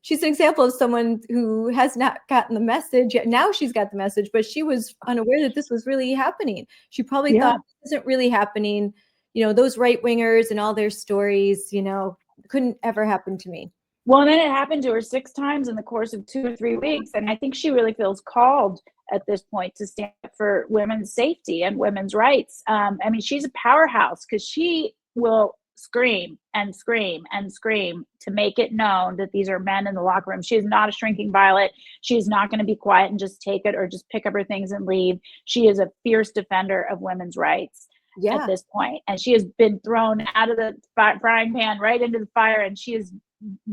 She's an example of someone who has not gotten the message yet. Now she's got the message, but she was unaware that this was really happening. She probably thought this isn't really happening. Those right wingers and all their stories, couldn't ever happen to me. Well, and then it happened to her 6 times in the course of 2 or 3 weeks. And I think she really feels called at this point to stand up for women's safety and women's rights. She's a powerhouse because she will scream and scream and scream to make it known that these are men in the locker room. She is not a shrinking violet. She is not going to be quiet and just take it or just pick up her things and leave. She is a fierce defender of women's rights at this point. And she has been thrown out of the frying pan right into the fire, and she is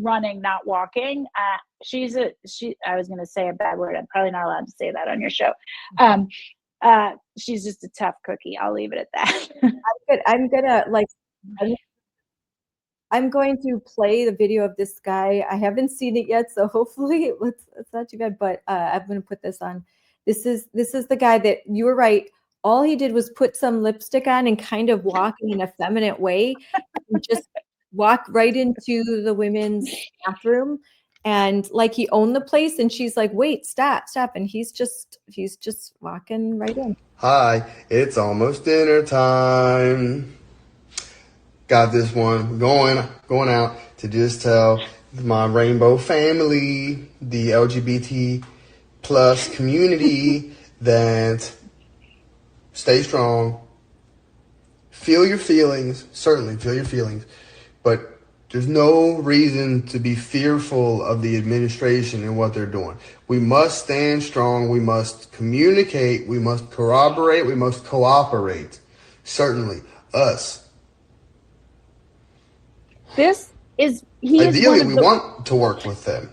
running, not walking. I was going to say a bad word. I'm probably not allowed to say that on your show. She's just a tough cookie. I'll leave it at that. I'm going to play the video of this guy. I haven't seen it yet, so hopefully it's not too bad, but I'm going to put this on. This is the guy that, you were right, all he did was put some lipstick on and kind of walk in an effeminate way and just walk right into the women's bathroom, and like he owned the place, and she's like, wait, stop, and he's just walking right in. Hi, it's almost dinner time. Got this one going out to just tell my rainbow family, the LGBT plus community, that stay strong. Feel your feelings, certainly feel your feelings, but there's no reason to be fearful of the administration and what they're doing. We must stand strong. We must communicate. We must corroborate. We must cooperate. Certainly, us. Ideally, we want to work with them.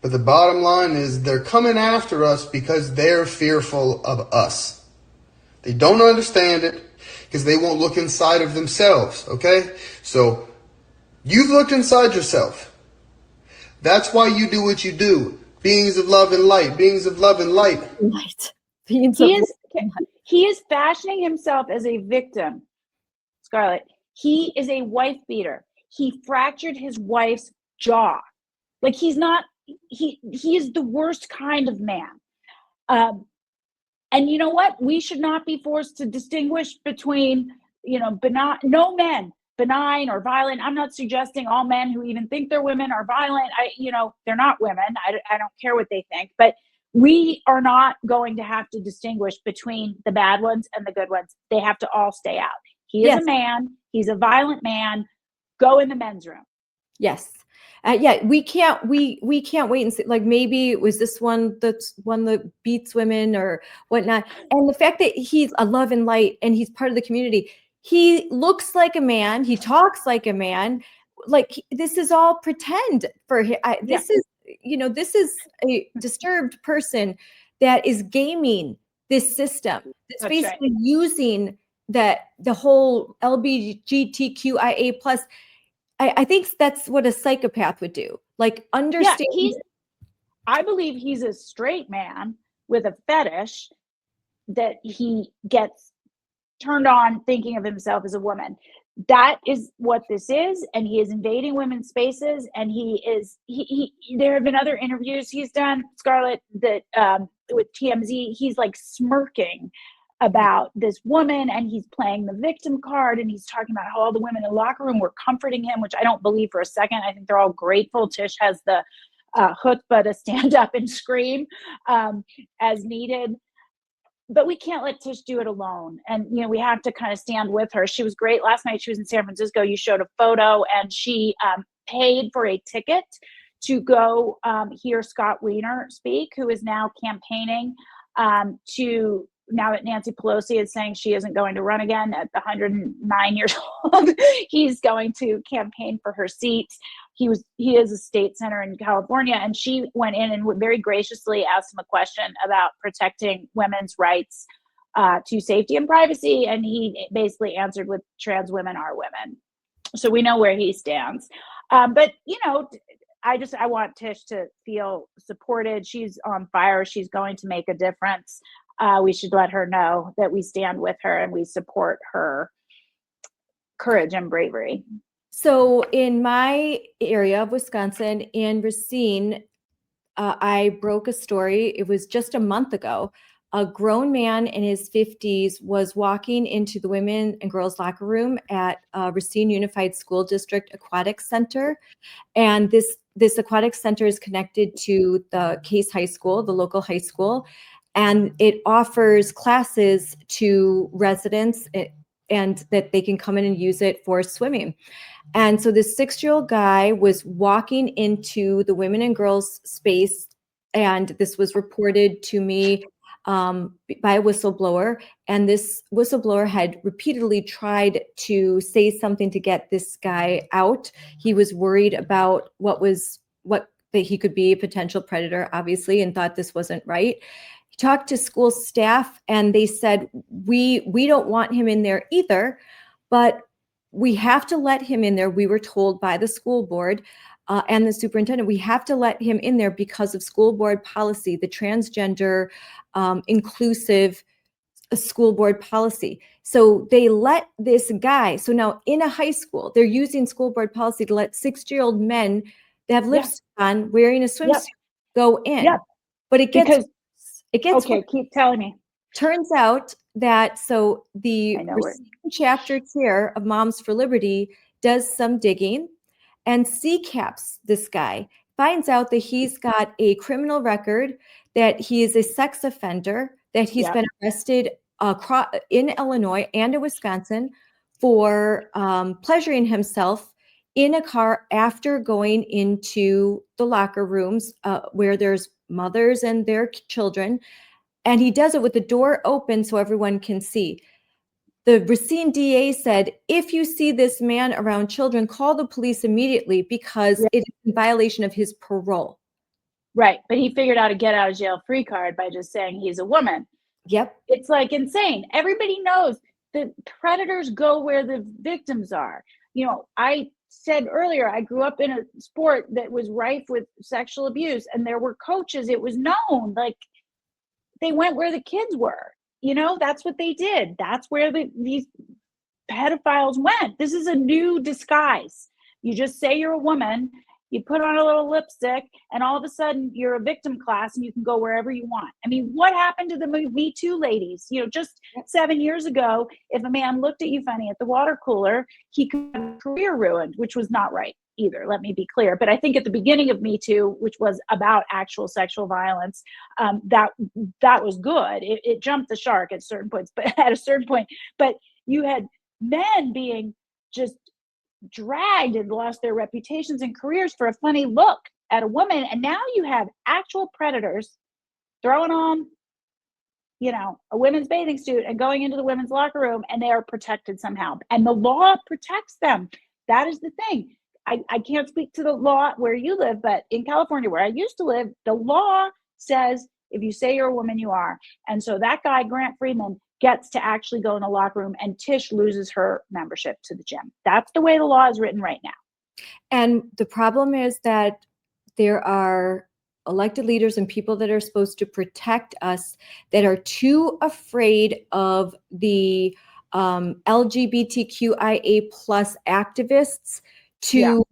But the bottom line is they're coming after us because they're fearful of us. They don't understand it because they won't look inside of themselves, okay? So you've looked inside yourself. That's why you do what you do. Beings of love and light. Beings of love and light. He is fashioning himself as a victim, Scarlett. He is a wife beater. He fractured his wife's jaw. Like, he is the worst kind of man. And you know what? We should not be forced to distinguish between, no men, benign or violent. I'm not suggesting all men who even think they're women are violent. They're not women. I don't care what they think, but we are not going to have to distinguish between the bad ones and the good ones. They have to all stay out. He is a man. He's a violent man. Go in the men's room. Yes. We can't wait and see, like, maybe it was this one that's one that beats women or whatnot. And the fact that he's a love and light and he's part of the community, he looks like a man, he talks like a man, like this is all pretend for him. This is a disturbed person that is gaming this system. That's basically using the whole LGBTQIA plus. I think that's what a psychopath would do. Like, understand. I believe he's a straight man with a fetish that he gets turned on thinking of himself as a woman. That is what this is, and he is invading women's spaces, and he there have been other interviews he's done, Scarlett, that with TMZ, he's like smirking about this woman, and he's playing the victim card, and he's talking about how all the women in the locker room were comforting him, which I don't believe for a second. I think they're all grateful Tish has the chutzpah to stand up and scream as needed. But we can't let Tish do it alone. And, we have to kind of stand with her. She was great last night. She was in San Francisco. You showed a photo, and she paid for a ticket to go hear Scott Wiener speak, who is now campaigning now that Nancy Pelosi is saying she isn't going to run again at 109 years old. He's going to campaign for her seat. He is a state senator in California, and she went in and very graciously asked him a question about protecting women's rights to safety and privacy, and he basically answered with trans women are women. So we know where he stands. But I want Tish to feel supported. She's on fire. She's going to make a difference. We should let her know that we stand with her and we support her courage and bravery. So in my area of Wisconsin, in Racine, I broke a story. It was just a month ago. A grown man in his 50s was walking into the women and girls locker room at Racine Unified School District Aquatic Center. And this aquatic center is connected to the Case High School, the local high school, and it offers classes to residents and that they can come in and use it for swimming. And so this 6-year-old guy was walking into the women and girls space, and this was reported to me by a whistleblower. And this whistleblower had repeatedly tried to say something to get this guy out. He was worried about that he could be a potential predator, obviously, and thought this wasn't right. He talked to school staff, and they said, we don't want him in there either, but we have to let him in there. We were told by the school board and the superintendent, we have to let him in there because of school board policy, the transgender inclusive school board policy. So they let this guy. So now in a high school, they're using school board policy to let 6-year-old men that have lipstick on wearing a swimsuit go in. But it gets okay. Keep telling me. Turns out that the chapter chair of Moms for Liberty does some digging and CCAPs this guy, finds out that he's got a criminal record, that he is a sex offender, that he's been arrested in Illinois and in Wisconsin for pleasuring himself in a car after going into the locker rooms where there's mothers and their children. And he does it with the door open so everyone can see. The Racine DA said, if you see this man around children, call the police immediately because it is in violation of his parole. Right. But he figured out a get out of jail free card by just saying he's a woman. Yep. It's like insane. Everybody knows that predators go where the victims are. I said earlier, I grew up in a sport that was rife with sexual abuse, and there were coaches. It was known, like, they went where the kids were. That's what they did. That's where these pedophiles went. This is a new disguise. You just say you're a woman, you put on a little lipstick, and all of a sudden you're a victim class and you can go wherever you want. I mean, what happened to the Me Too ladies? Just 7 years ago, if a man looked at you funny at the water cooler, he could have a career ruined, which was not right either. Let me be clear. But I think at the beginning of Me Too, which was about actual sexual violence, that was good. It jumped the shark at certain points, but at a certain point, but you had men being just dragged and lost their reputations and careers for a funny look at a woman. And now you have actual predators throwing on, a women's bathing suit and going into the women's locker room, and they are protected somehow. And the law protects them. That is the thing. I can't speak to the law where you live, but in California, where I used to live, the law says if you say you're a woman, you are. And so that guy, Grant Freeman, gets to actually go in the locker room, and Tish loses her membership to the gym. That's the way the law is written right now. And the problem is that there are elected leaders and people that are supposed to protect us that are too afraid of the LGBTQIA plus activists to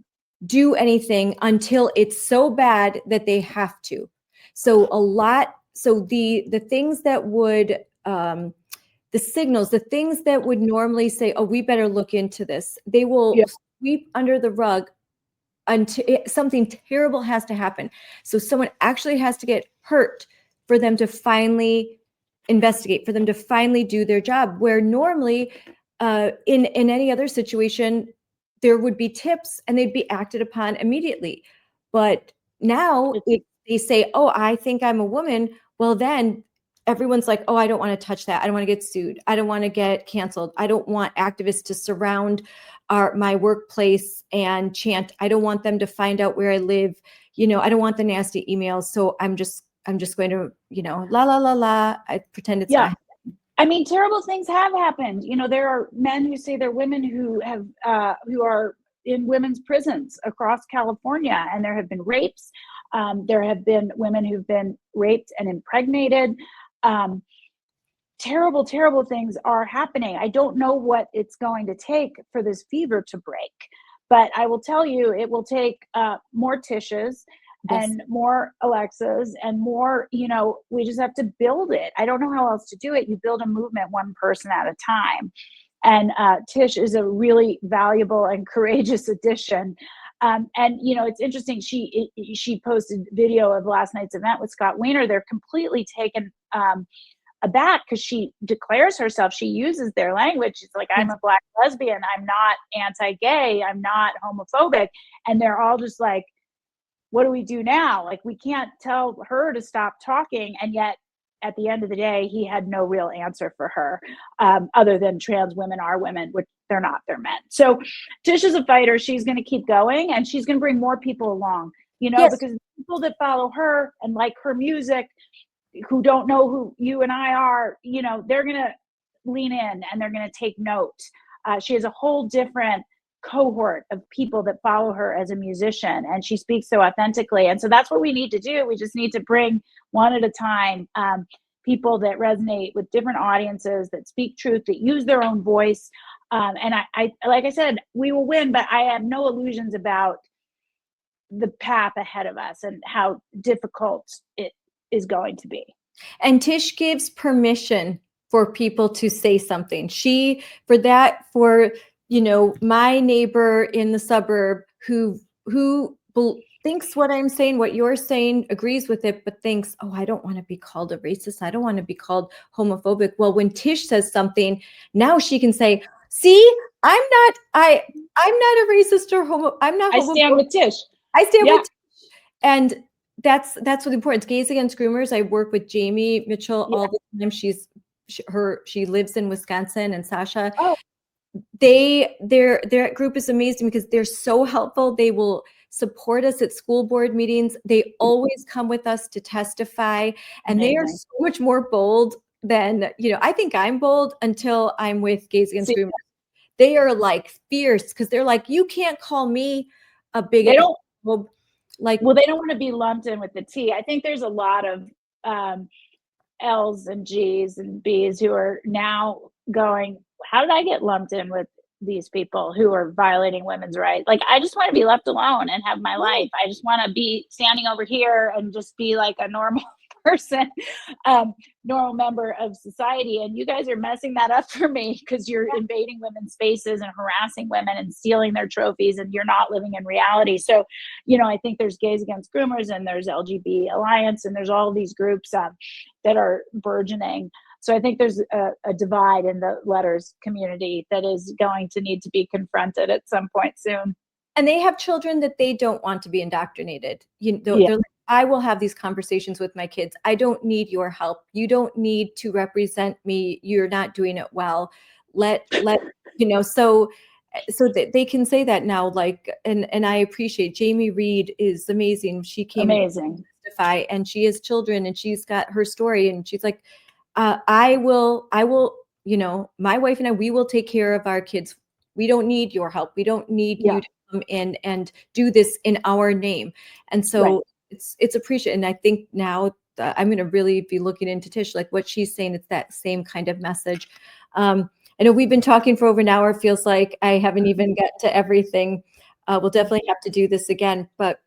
do anything until it's so bad that they have to. So the things that would, the signals, the things that would normally say, oh, we better look into this, they will sweep under the rug until something terrible has to happen. So someone actually has to get hurt for them to finally investigate, for them to finally do their job, where normally in any other situation, there would be tips and they'd be acted upon immediately. But now if they say, oh, I think I'm a woman, well, then everyone's like, oh, I don't want to touch that. I don't want to get sued. I don't want to get canceled. I don't want activists to surround my workplace and chant. I don't want them to find out where I live. I don't want the nasty emails. So I'm just going to, la, la, la, la. I pretend it's not. I mean, terrible things have happened. There are men who say they're women who are in women's prisons across California, and there have been rapes. There have been women who've been raped and impregnated. Terrible, terrible things are happening. I don't know what it's going to take for this fever to break, but I will tell you, it will take more Tishes and more Alexas and more, we just have to build it. I don't know how else to do it. You build a movement one person at a time. And Tish is a really valuable and courageous addition. And it's interesting. She posted video of last night's event with Scott Wiener. They're completely taken aback because she declares herself. She uses their language. She's like, I'm a Black lesbian. I'm not anti-gay. I'm not homophobic. And they're all just like, what do we do now? Like, we can't tell her to stop talking. And yet, at the end of the day, he had no real answer for her, other than trans women are women, which they're not, they're men. So Tish is a fighter. She's going to keep going, and she's going to bring more people along, because people that follow her and like her music, who don't know who you and I are, they're going to lean in and they're going to take note. She has a whole different cohort of people that follow her as a musician, and she speaks so authentically. And so that's what we need to do. We just need to bring one at a time people that resonate with different audiences, that speak truth, that use their own voice. And I like I said, we will win, but I have no illusions about the path ahead of us and how difficult it is going to be. And Tish gives permission for people to say something. My neighbor in the suburb who thinks what I'm saying, what you're saying, agrees with it, but thinks, oh, I don't want to be called a racist. I don't want to be called homophobic. Well, when Tish says something, now she can say, see, I'm not a racist or homo. I'm not. I stand with Tish. I stand with Tish. And that's what's important. Gays Against Groomers. I work with Jamie Mitchell all the time. She lives in Wisconsin, and Sasha. Oh. Their group is amazing because they're so helpful. They will support us at school board meetings. They always come with us to testify, and they are so much more bold than, I think I'm bold until I'm with Gays Against Groomers. They are like fierce because they're like, you can't call me a bigot. They don't they don't want to be lumped in with the T. I think there's a lot of L's and G's and B's who are now going, how did I get lumped in with these people who are violating women's rights? Like, I just want to be left alone and have my life. I just want to be standing over here and just be like a normal person, normal member of society. And you guys are messing that up for me because you're invading women's spaces and harassing women and stealing their trophies, and you're not living in reality. So, I think there's Gays Against Groomers, and there's LGBT Alliance, and there's all these groups that are burgeoning. So I think there's a divide in the letters community that is going to need to be confronted at some point soon. And they have children that they don't want to be indoctrinated. They're like, I will have these conversations with my kids. I don't need your help. You don't need to represent me. You're not doing it well. So that they can say that now. Like, and I appreciate Jamie Reed is amazing. She came amazing to testify, and she has children, and she's got her story, and she's like, I will, my wife and I, we will take care of our kids. We don't need your help. We don't need you to come in and do this in our name. And so it's appreciated. And I think now I'm going to really be looking into Tish, like what she's saying. It's that same kind of message. And I know we've been talking for over an hour. Feels like I haven't even got to everything. We'll definitely have to do this again. But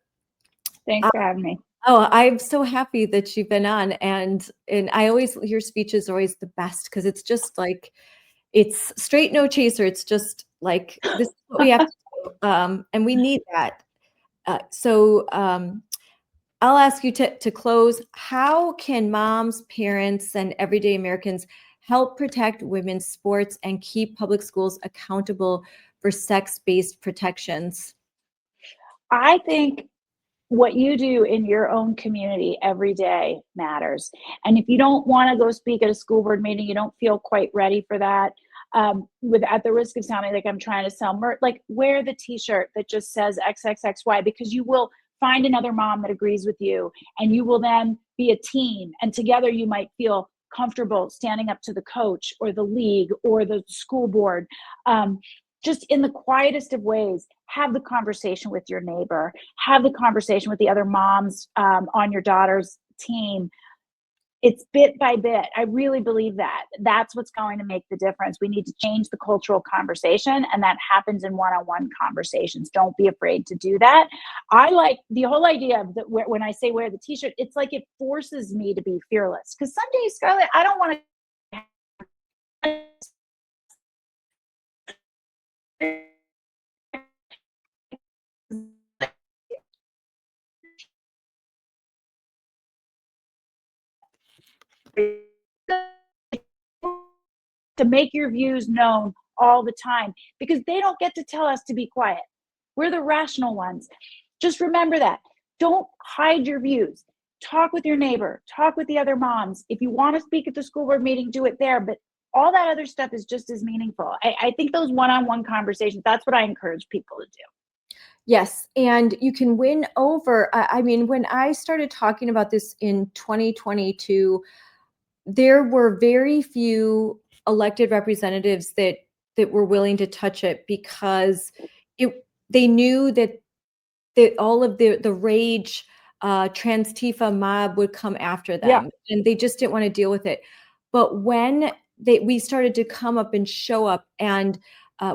Thanks for having me. oh, I'm so happy that you've been on. And I always, your speech is always the best because it's just like, it's straight no chaser. It's just like, this is what we have to do. And we need that. So I'll ask you to close. How can moms, parents, and everyday Americans help protect women's sports and keep public schools accountable for sex-based protections? I think what you do in your own community every day matters. And if you don't want to go speak at a school board meeting, you don't feel quite ready for that, at the risk of sounding like I'm trying to sell merch, like wear the t-shirt that just says XXXY, because you will find another mom that agrees with you, and you will then be a team, and together you might feel comfortable standing up to the coach or the league or the school board. Just in the quietest of ways, have the conversation with your neighbor, have the conversation with the other moms on your daughter's team. It's bit by bit. I really believe that. That's what's going to make the difference. We need to change the cultural conversation, and that happens in one-on-one conversations. Don't be afraid to do that. I like the whole idea of that. When I say wear the t-shirt, it's like it forces me to be fearless. Because some days, Scarlett, I don't want to to make your views known all the time, because they don't get to tell us to be quiet. We're the rational ones. Just remember that. Don't hide your views. Talk with your neighbor, talk with the other moms. If you want to speak at the school board meeting, do it there. But all that other stuff is just as meaningful. I think those one-on-one conversations, that's what I encourage people to do. Yes, and you can win over. I mean, when I started talking about this in 2022, there were very few elected representatives that were willing to touch it because they knew that all of the rage trans Tifa mob would come after them, and they just didn't want to deal with it. But when we started to come up and show up, and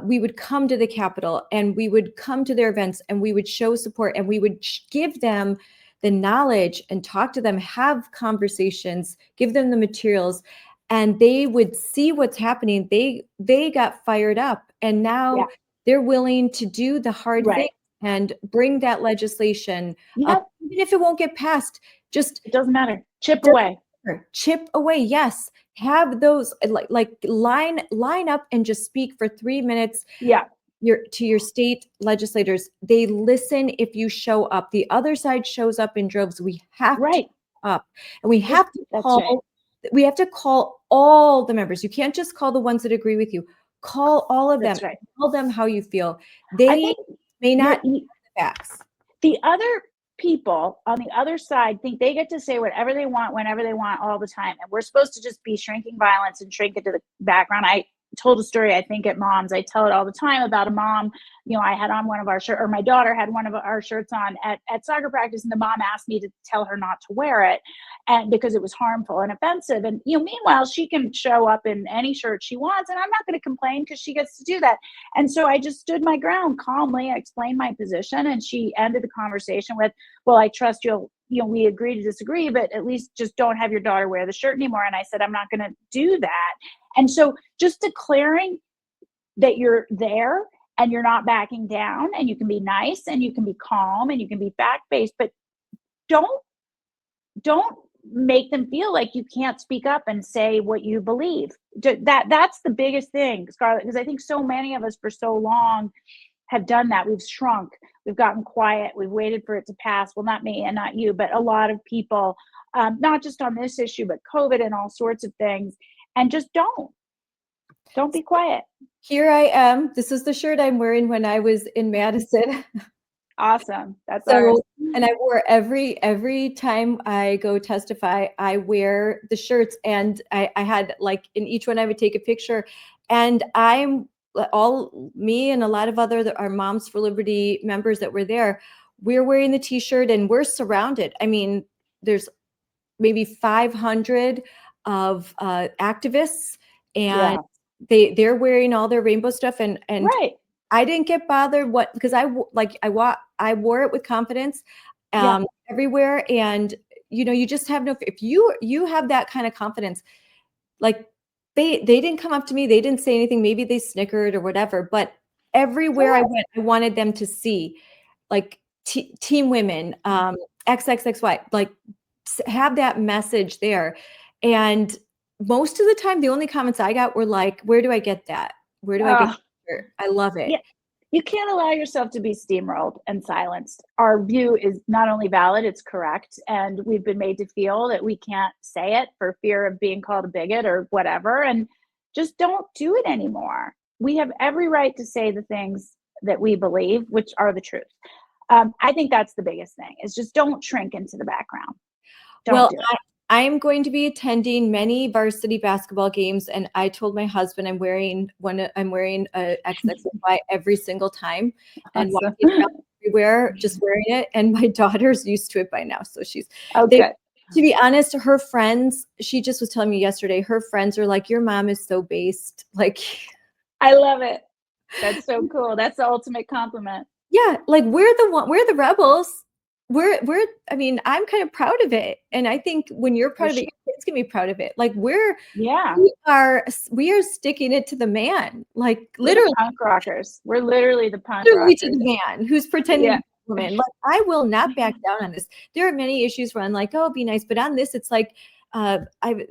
we would come to the Capitol, and we would come to their events, and we would show support, and we would give them the knowledge and talk to them, have conversations, give them the materials, and they would see what's happening. They got fired up, and now they're willing to do the hard thing and bring that legislation up, even if it won't get passed. Just it doesn't matter. Chip away. Chip away. Yes. Have those like line up and just speak for 3 minutes. To your state legislators. They listen if you show up. The other side shows up in droves. We have to show up, and we have to call. We have to call all the members. You can't just call the ones that agree with you. Call all of them. Tell them how you feel. They may not know the facts. The other people on the other side think they get to say whatever they want, whenever they want, all the time. And we're supposed to just be shrinking violence and shrink it to the background. I told a story, I think, at Moms. I tell it all the time about a mom. I had on one of our shirts, or my daughter had one of our shirts on at soccer practice, and the mom asked me to tell her not to wear it, and because it was harmful and offensive. And meanwhile, she can show up in any shirt she wants, and I'm not going to complain because she gets to do that. And so I just stood my ground calmly. I explained my position, and she ended the conversation with, "Well, I trust you'll." We agree to disagree, but at least just don't have your daughter wear the shirt anymore. And I said, I'm not going to do that. And so just declaring that you're there and you're not backing down, and you can be nice and you can be calm and you can be fact-based, but don't make them feel like you can't speak up and say what you believe. That's the biggest thing, Scarlett, because I think so many of us for so long have done that. We've shrunk. We've gotten quiet. We've waited for it to pass. Well, not me and not you, but a lot of people, not just on this issue, but COVID and all sorts of things. And just don't be quiet. Here I am. This is the shirt I'm wearing when I was in Madison. Awesome. That's ours. And I wore every time I go testify, I wear the shirts, and I had in each one I would take a picture, and me and a lot of our Moms for Liberty members that were there, we're wearing the t-shirt, and we're surrounded. I mean, there's maybe 500 of activists and they're wearing all their rainbow stuff, and Right. I didn't get bothered because I wore it with confidence everywhere. And you just have no, if you have that kind of confidence, like they didn't come up to me, they didn't say anything, maybe they snickered or whatever, but everywhere I went, I wanted them to see, like, team women, XXXY, like have that message there. And most of the time, the only comments I got were like, where do I get that? Where do I get that shirt? I love it. Yeah. You can't allow yourself to be steamrolled and silenced. Our view is not only valid, it's correct. And we've been made to feel that we can't say it for fear of being called a bigot or whatever. And just don't do it anymore. We have every right to say the things that we believe, which are the truth. I think that's the biggest thing, is just don't shrink into the background. Don't do it. I'm going to be attending many varsity basketball games, and I told my husband I'm wearing a XXY every single time, and walking around everywhere just wearing it. And my daughter's used to it by now, so she's okay. To be honest, her friends, she just was telling me yesterday, her friends are like, your mom is so based. Like, I love it. That's so cool. That's the ultimate compliment. Yeah, like we're the rebels. I mean, I'm kind of proud of it. And I think when you're proud of it, your kids can be proud of it. Like we are sticking it to the man. Like literally punk rockers. We're literally the punk rockers. To the man who's pretending to be a woman. Like I will not back down on this. There are many issues where I'm like, oh, be nice. But on this, it's like, I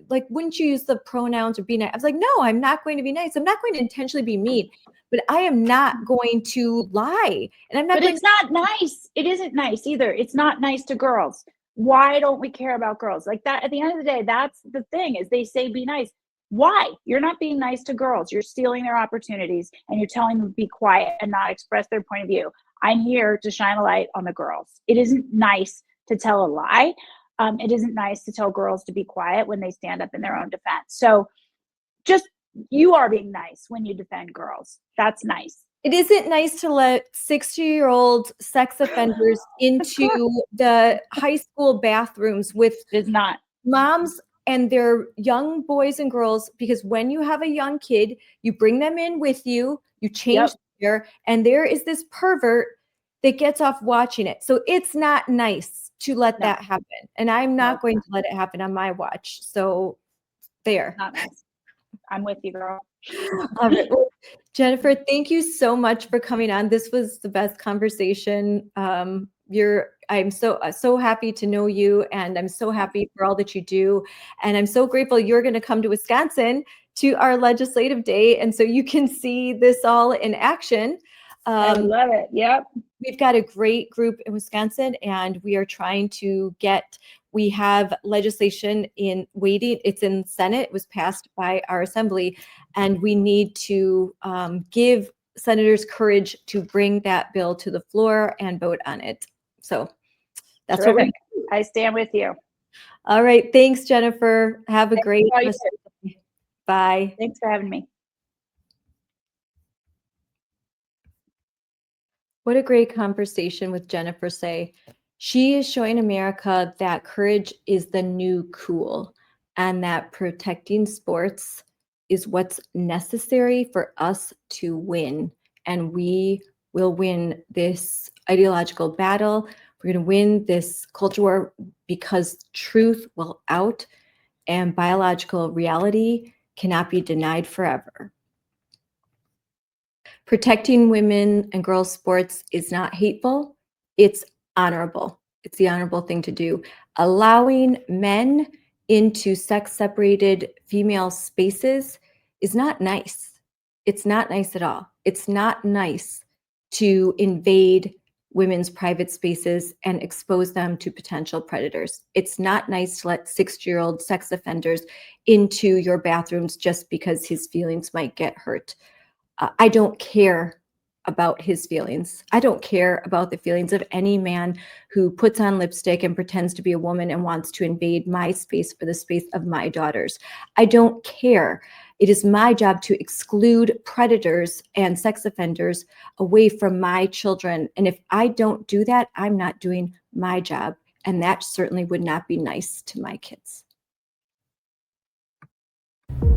like, wouldn't you use the pronouns or be nice? I was like, no, I'm not going to be nice. I'm not going to intentionally be mean, but I am not going to lie. And I'm not. But it's not nice. It isn't nice either. It's not nice to girls. Why don't we care about girls like that? At the end of the day, that's the thing, is they say be nice. Why? You're not being nice to girls. You're stealing their opportunities, and you're telling them to be quiet and not express their point of view. I'm here to shine a light on the girls. It isn't nice to tell a lie. It isn't nice to tell girls to be quiet when they stand up in their own defense. So just, you are being nice when you defend girls. That's nice. It isn't nice to let 60-year-old sex offenders into the high school bathrooms with moms and their young boys and girls, because when you have a young kid, you bring them in with you, you change there, and there is this pervert that gets off watching it. So it's not nice to let that happen. And I'm not going to let it happen on my watch. So there. Not nice. I'm with you, girl. All right. Well, Jennifer, thank you so much for coming on. This was the best conversation. I'm so happy to know you, and I'm so happy for all that you do. And I'm so grateful you're going to come to Wisconsin to our legislative day. And so you can see this all in action. I love it. Yep. We've got a great group in Wisconsin, and we are trying to we have legislation in waiting. It's in Senate. It was passed by our assembly, and we need to give senators courage to bring that bill to the floor and vote on it. So that's terrific. what I stand with you. All right. Thanks, Jennifer. Have a great day. Bye. Thanks for having me. What a great conversation with Jennifer Sey. She is showing America that courage is the new cool, and that protecting sports is what's necessary for us to win. And we will win this ideological battle. We're going to win this culture war because truth will out, and biological reality cannot be denied forever. Protecting women and girls' sports is not hateful. It's honorable. It's the honorable thing to do. Allowing men into sex-separated female spaces is not nice. It's not nice at all. It's not nice to invade women's private spaces and expose them to potential predators. It's not nice to let 60-year-old sex offenders into your bathrooms just because his feelings might get hurt. I don't care about his feelings. I don't care about the feelings of any man who puts on lipstick and pretends to be a woman and wants to invade my space for the space of my daughters. I don't care. It is my job to exclude predators and sex offenders away from my children. And if I don't do that, I'm not doing my job. And that certainly would not be nice to my kids.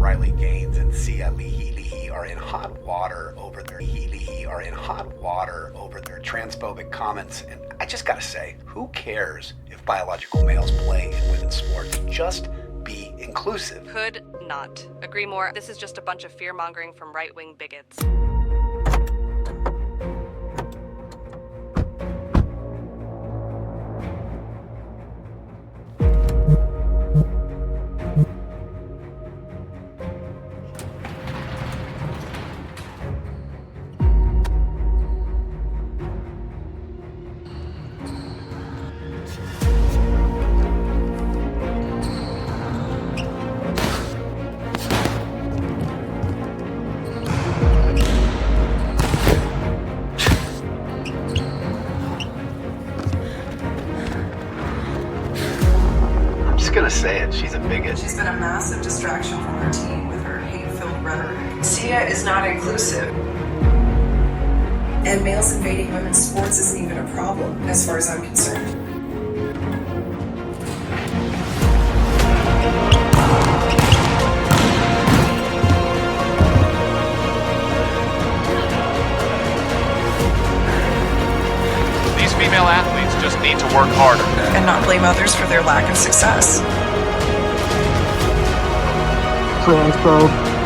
Riley Gaines and Sia Leahy are in hot water over their transphobic comments. And I just gotta say, who cares if biological males play in women's sports? Just be inclusive. Could not agree more. This is just a bunch of fear-mongering from right-wing bigots. I'm just gonna say it, she's a bigot. She's been a massive distraction from her team with her hate-filled rhetoric. Sia is not inclusive. And males invading women's sports isn't even a problem, as far as I'm concerned. These female athletes just need to work harder. And not blame others for their lack of success.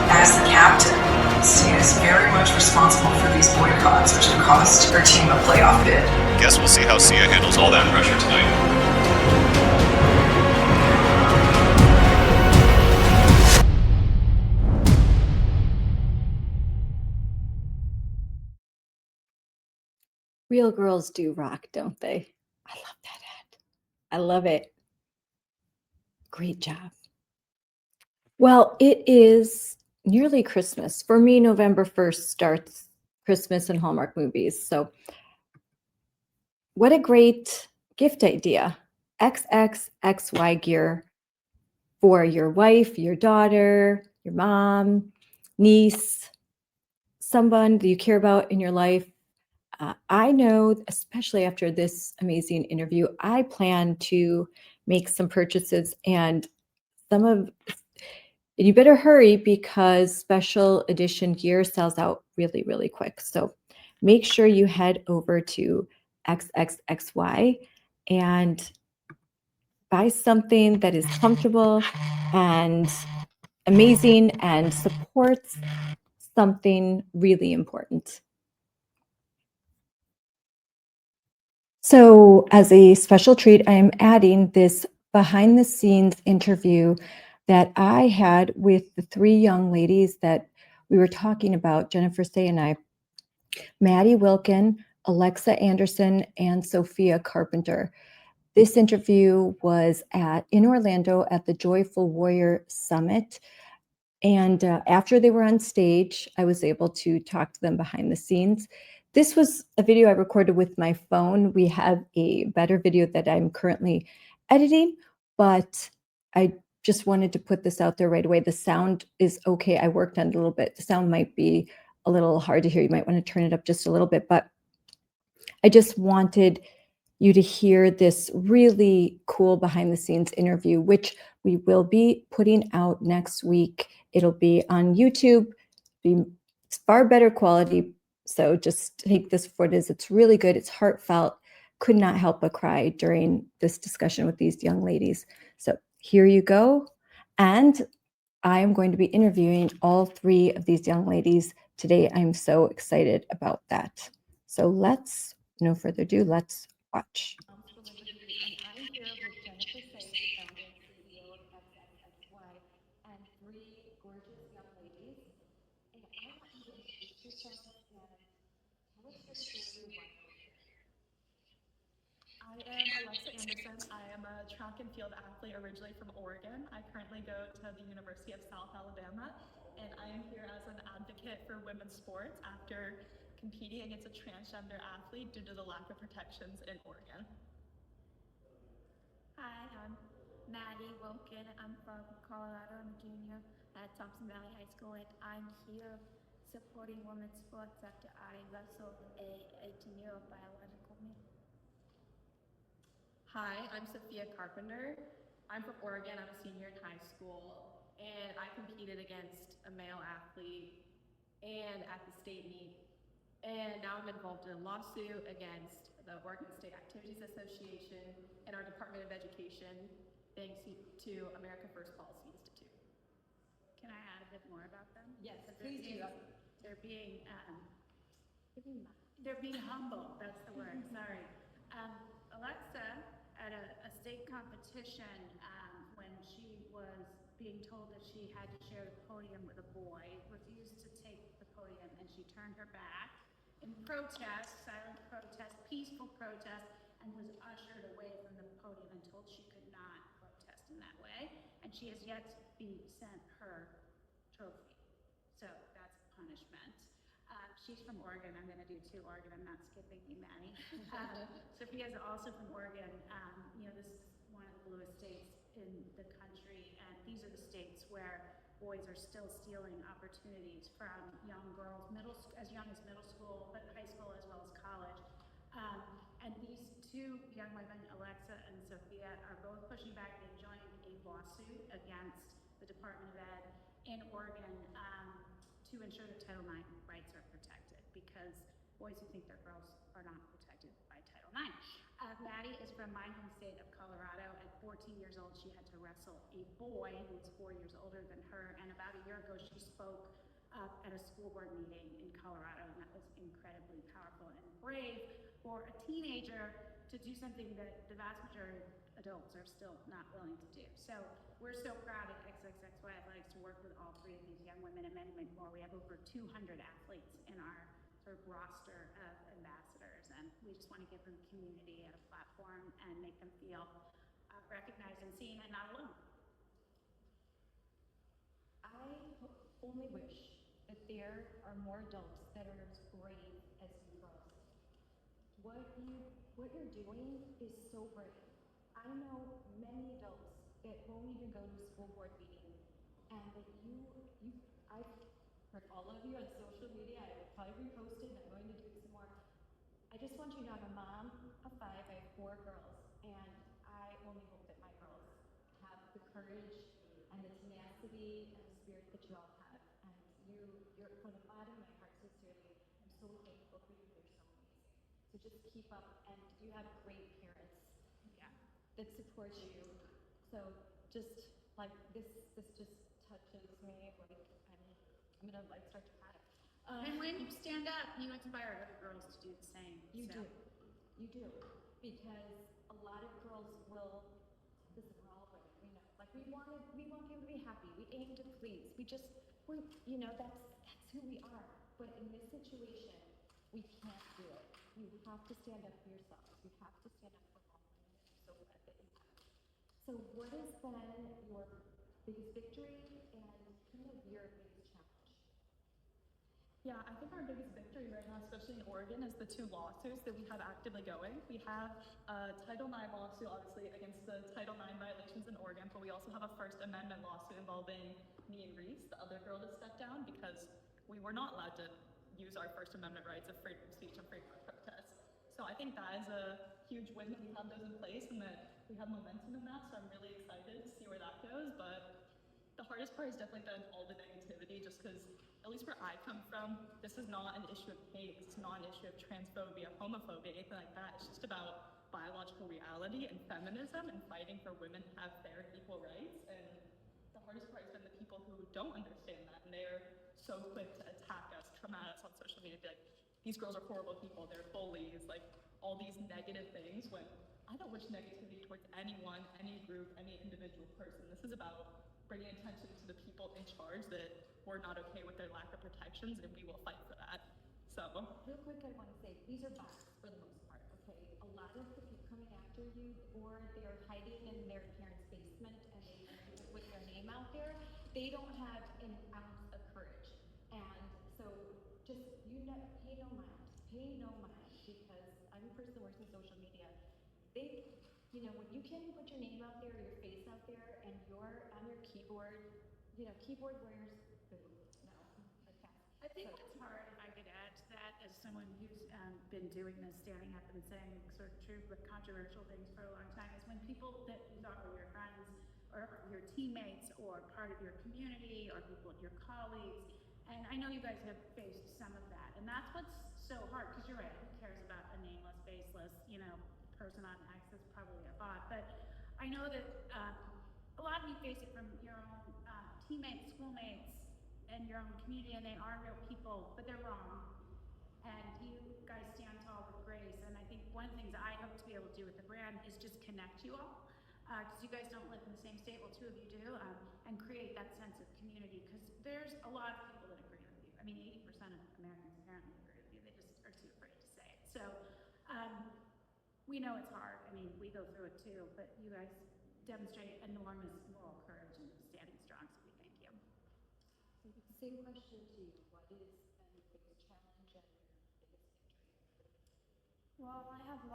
As the captain, Sia is very much responsible for these boycotts, which have cost her team a playoff bid. Guess we'll see how Sia handles all that pressure tonight. Real girls do rock, don't they? I love that ad. I love it. Great job. Well, it is nearly Christmas. For me, November 1st starts Christmas and Hallmark movies. So what a great gift idea. XXXY gear for your wife, your daughter, your mom, niece, someone that you care about in your life. I know, especially after this amazing interview, I plan to make some purchases, and you better hurry because special edition gear sells out really, really quick. So make sure you head over to XXXY and buy something that is comfortable and amazing and supports something really important. So as a special treat, I am adding this behind the scenes interview that I had with the three young ladies that we were talking about, Jennifer Sey and I, Maddie Wilkin, Alexa Anderson, and Sophia Carpenter. This interview was in Orlando at the Joyful Warrior Summit. And after they were on stage, I was able to talk to them behind the scenes. This was a video I recorded with my phone. We have a better video that I'm currently editing, but I just wanted to put this out there right away. The sound is okay. I worked on it a little bit. The sound might be a little hard to hear. You might want to turn it up just a little bit, but I just wanted you to hear this really cool behind the scenes interview, which we will be putting out next week. It'll be on YouTube, it's far better quality. So just take this for what it is. It's really good. It's heartfelt. Could not help but cry during this discussion with these young ladies. So here you go. And I am going to be interviewing all three of these young ladies today. I'm so excited about that. So no further ado, let's watch. I'm here with Jennifer Sey, the founder and CEO of XXXY, and three gorgeous young ladies. And I want you to introduce yourselves and tell us your story of why you're here. I am Alexa Anderson. I am a track and field athlete originally from Oregon. I currently go to the University of South Alabama, and I am here as an advocate for women's sports after competing against a transgender athlete due to the lack of protections in Oregon. Hi, I'm Maddie Wilkin. I'm from Colorado. I'm a junior at Thompson Valley High School, and I'm here supporting women's sports after I wrestled a 18-year-old biological male. Hi, I'm Sophia Carpenter. I'm from Oregon. I'm a senior in high school. and I competed against a male athlete and at the state meet. And now I'm involved in a lawsuit against the Oregon State Activities Association and our Department of Education, thanks to America First Policy Institute. Can I add a bit more about them? Yes, please do. They're being humble. That's the word. Sorry. Alexa, at a state competition, when she was being told that she had to share the podium with a boy, refused to take the podium, and she turned her back in protest, silent protest, peaceful protest, and was ushered away from the podium and told she could not protest in that way. And she has yet to be sent her trophy. So that's punishment. She's from Oregon. I'm going to do 2 Oregon. I'm not skipping you, Maddie. Sophia's also from Oregon. This is one of the bluest states in the country, and these are the states where boys are still stealing opportunities from young girls, as young as middle school, but high school as well as college. And these 2 young women, Alexa and Sophia, are both pushing back. They joined a lawsuit against the Department of Ed in Oregon to ensure that Title IX rights are protected, because boys who think they're girls are not protected by Title IX. Maddie is from my home state of Colorado. At 14 years old, she had to wrestle a boy who was 4 years older than her, and about a year ago, she spoke at a school board meeting in Colorado, and that was incredibly powerful and brave for a teenager to do something that the vast majority of adults are still not willing to do. So we're so proud at XXXY Athletics to work with all 3 of these young women and many, many more. We have over 200 athletes in our sort of roster of ambassadors, and we just want to give them community and a platform and make them feel recognized and seen and not alone. I only wish that there are more adults that are as brave as you girls. What you're doing is so brave. I know many adults that won't even go to a school board meeting, and that I've heard all of you on social media. I will probably repost it, and I'm going to do some more. I just want you to know I'm a mom of 5. I have 4 girls, and I only hope that my girls have the courage and the tenacity and the spirit that you all have. And you're from the bottom of my heart, sincerely, I'm so thankful for you. You're so amazing. So just keep up, and you have great parents that support you. So just like this just touches me. Like I'm gonna start to cry. And when you stand up, you inspire other girls to do the same. You do, because a lot of girls will. This is all right, like we want people to be happy. We aim to please. That's who we are. But in this situation, we can't do it. You have to stand up for yourselves. You have to stand up for all women. I'm so glad that you have. So what has been your biggest victory and kind of your biggest challenge? Yeah, I think our biggest victory right now, especially in Oregon, is the 2 lawsuits that we have actively going. We have a Title IX lawsuit, obviously, against the Title IX violations in Oregon, but we also have a First Amendment lawsuit involving me and Reese, the other girl to step down, because we were not allowed to use our First Amendment rights of freedom of speech and freedom of protest. So I think that is a huge win that we have those in place and that we have momentum in that, so I'm really excited to see where that goes. But the hardest part has definitely been all the negativity, just because, at least where I come from, this is not an issue of hate, it's not an issue of transphobia, homophobia, anything like that. It's just about biological reality and feminism and fighting for women to have fair and equal rights. And the hardest part has been the people who don't understand that, and they're so quick to attack us, come at us on social media, be like, these girls are horrible people, they're bullies, like all these negative things, when I don't wish negativity towards anyone, any group, any individual person. This is about bringing attention to the people in charge that we're not okay with their lack of protections, and we will fight for that. So, real quick, I want to say these are bots for the most part. Okay, a lot of the people coming after you, or they're hiding in their parents' basement and they put their name out there. They don't have an ounce of courage, and so just pay no mind, because I'm a person that works in social media. When you can put your name out there, or your face out there, and you're on your keyboard, keyboard warriors, I think what's hard, if I could add to that, as someone who's been doing this, standing up and saying sort of true but controversial things for a long time, is when people that you thought were your friends or your teammates or part of your community or people, your colleagues. And I know you guys have faced some of that. And that's what's so hard, because you're right, who cares about a nameless, faceless, person on X? That's probably a bot. But I know that a lot of you face it from your own teammates, schoolmates, and your own community, and they are real people, but they're wrong. And you guys stand tall with grace. And I think one of the things I hope to be able to do with the brand is just connect you all, because you guys don't live in the same state, well, two of you do, and create that sense of community, because there's a lot of people that agree with you. I mean, 80% of Americans apparently agree with you. They just are too afraid to say it. So we know it's hard. I mean, we go through it too, but you guys demonstrate enormous moral courage and standing strong, so we thank you. Same question to you. What is the biggest challenge and your biggest victory? Well, I've had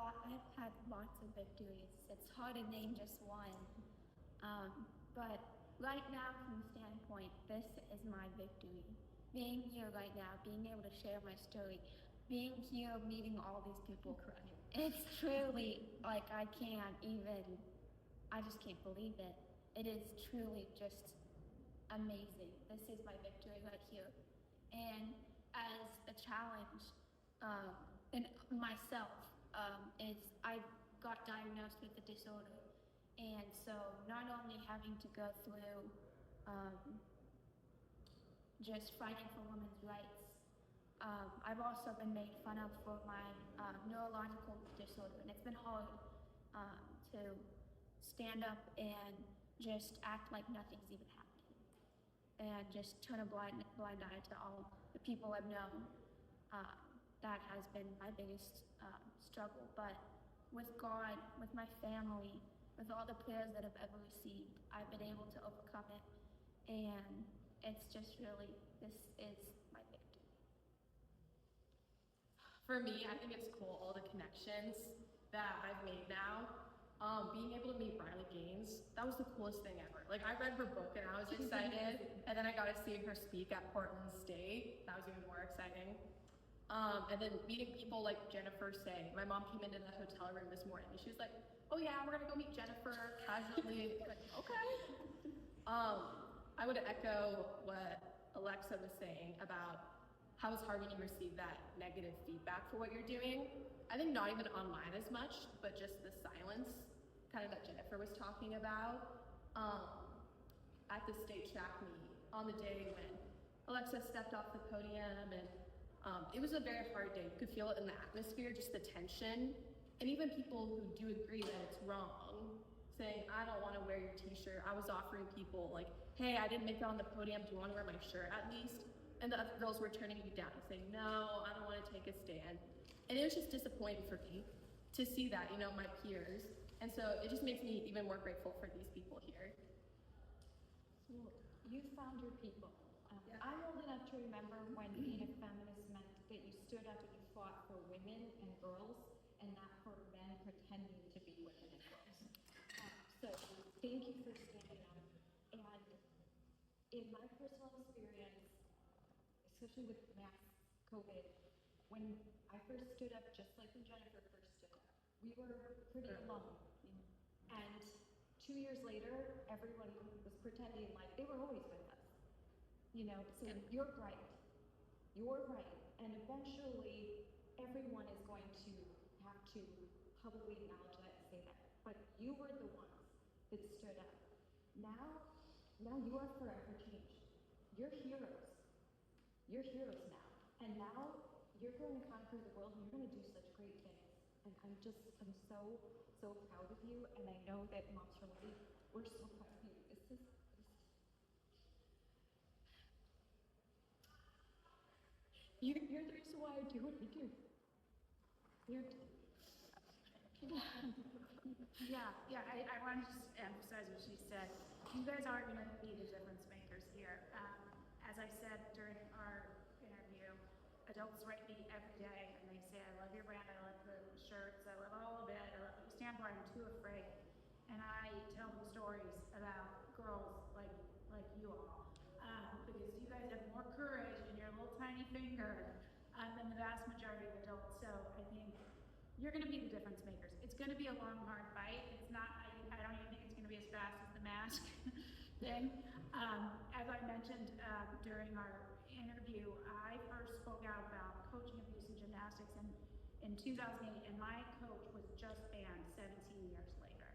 lots of victories. It's hard to name just one. But right now, from the standpoint, this is my victory. Being here right now, being able to share my story, being here, meeting all these people, it's truly, like, I just can't believe it. It is truly just amazing. This is my victory right here. And as a challenge, in myself, I got diagnosed with a disorder. And so not only having to go through just fighting for women's rights, I've also been made fun of for my neurological disorder, and it's been hard to stand up and just act like nothing's even happening, and just turn a blind eye to all the people I've known. That has been my biggest struggle. But with God, with my family, with all the prayers that I've ever received, I've been able to overcome it, and it's just really, this is my victory. For me, I think it's cool, all the connections that I've made now. Being able to meet Riley Gaines, that was the coolest thing ever. Like, I read her book and I was excited, and then I got to see her speak at Portland State. That was even more exciting. And then meeting people like Jennifer Sey. My mom came into the hotel room this morning and she was like, oh yeah, we're gonna go meet Jennifer casually. Like, okay. I would echo what Alexa was saying about how it's hard when you receive that negative feedback for what you're doing. I think not even online as much, but just the silence, kind of that Jennifer was talking about. At the state track meet, on the day when Alexa stepped off the podium, and it was a very hard day. You could feel it in the atmosphere, just the tension. And even people who do agree that it's wrong, saying, I don't want to wear your t-shirt. I was offering people like, hey, I didn't make it on the podium. Do you want to wear my shirt at least? And the other girls were turning me down and saying, no, I don't want to take a stand. And it was just disappointing for me to see that, my peers. And so it just makes me even more grateful for these people here. So you found your people. I'm old enough to remember when being a feminist meant that you stood up and you fought for women and girls, and not for men pretending to be women and girls. So thank you for standing up. And in my personal experience, especially with mass COVID, when I first stood up, just like when Jennifer first stood up, we were pretty alone. And 2 years later, everyone was pretending like they were always with us. So you're right. You're right. And eventually, everyone is going to have to publicly acknowledge that and say that. But you were the ones that stood up. Now you are forever changed. You're heroes. You're heroes now. And now you're going to conquer the world, and you're going to do such great things. And I'm so, so proud of you. And I know that Moms for Life, we're so proud of you. You're the reason why I do what I do. I want to just emphasize what she said. You guys are going to be the difference makers here. As I said during our interview, adults write me every day and they say, I love your brand, I love the shirts, I love all of it, I love what you stand for, I'm too afraid. And I tell them stories about girls like you all. Because you guys have more courage in your little tiny finger than the vast majority of adults. So I think you're going to be the difference makers. It's going to be a long, hard fight. It's not, I don't even think it's going to be as fast as the MASH. ask thing. As I mentioned during our interview, I first spoke out about coaching abuse in gymnastics in 2008, and my coach was just banned 17 years later.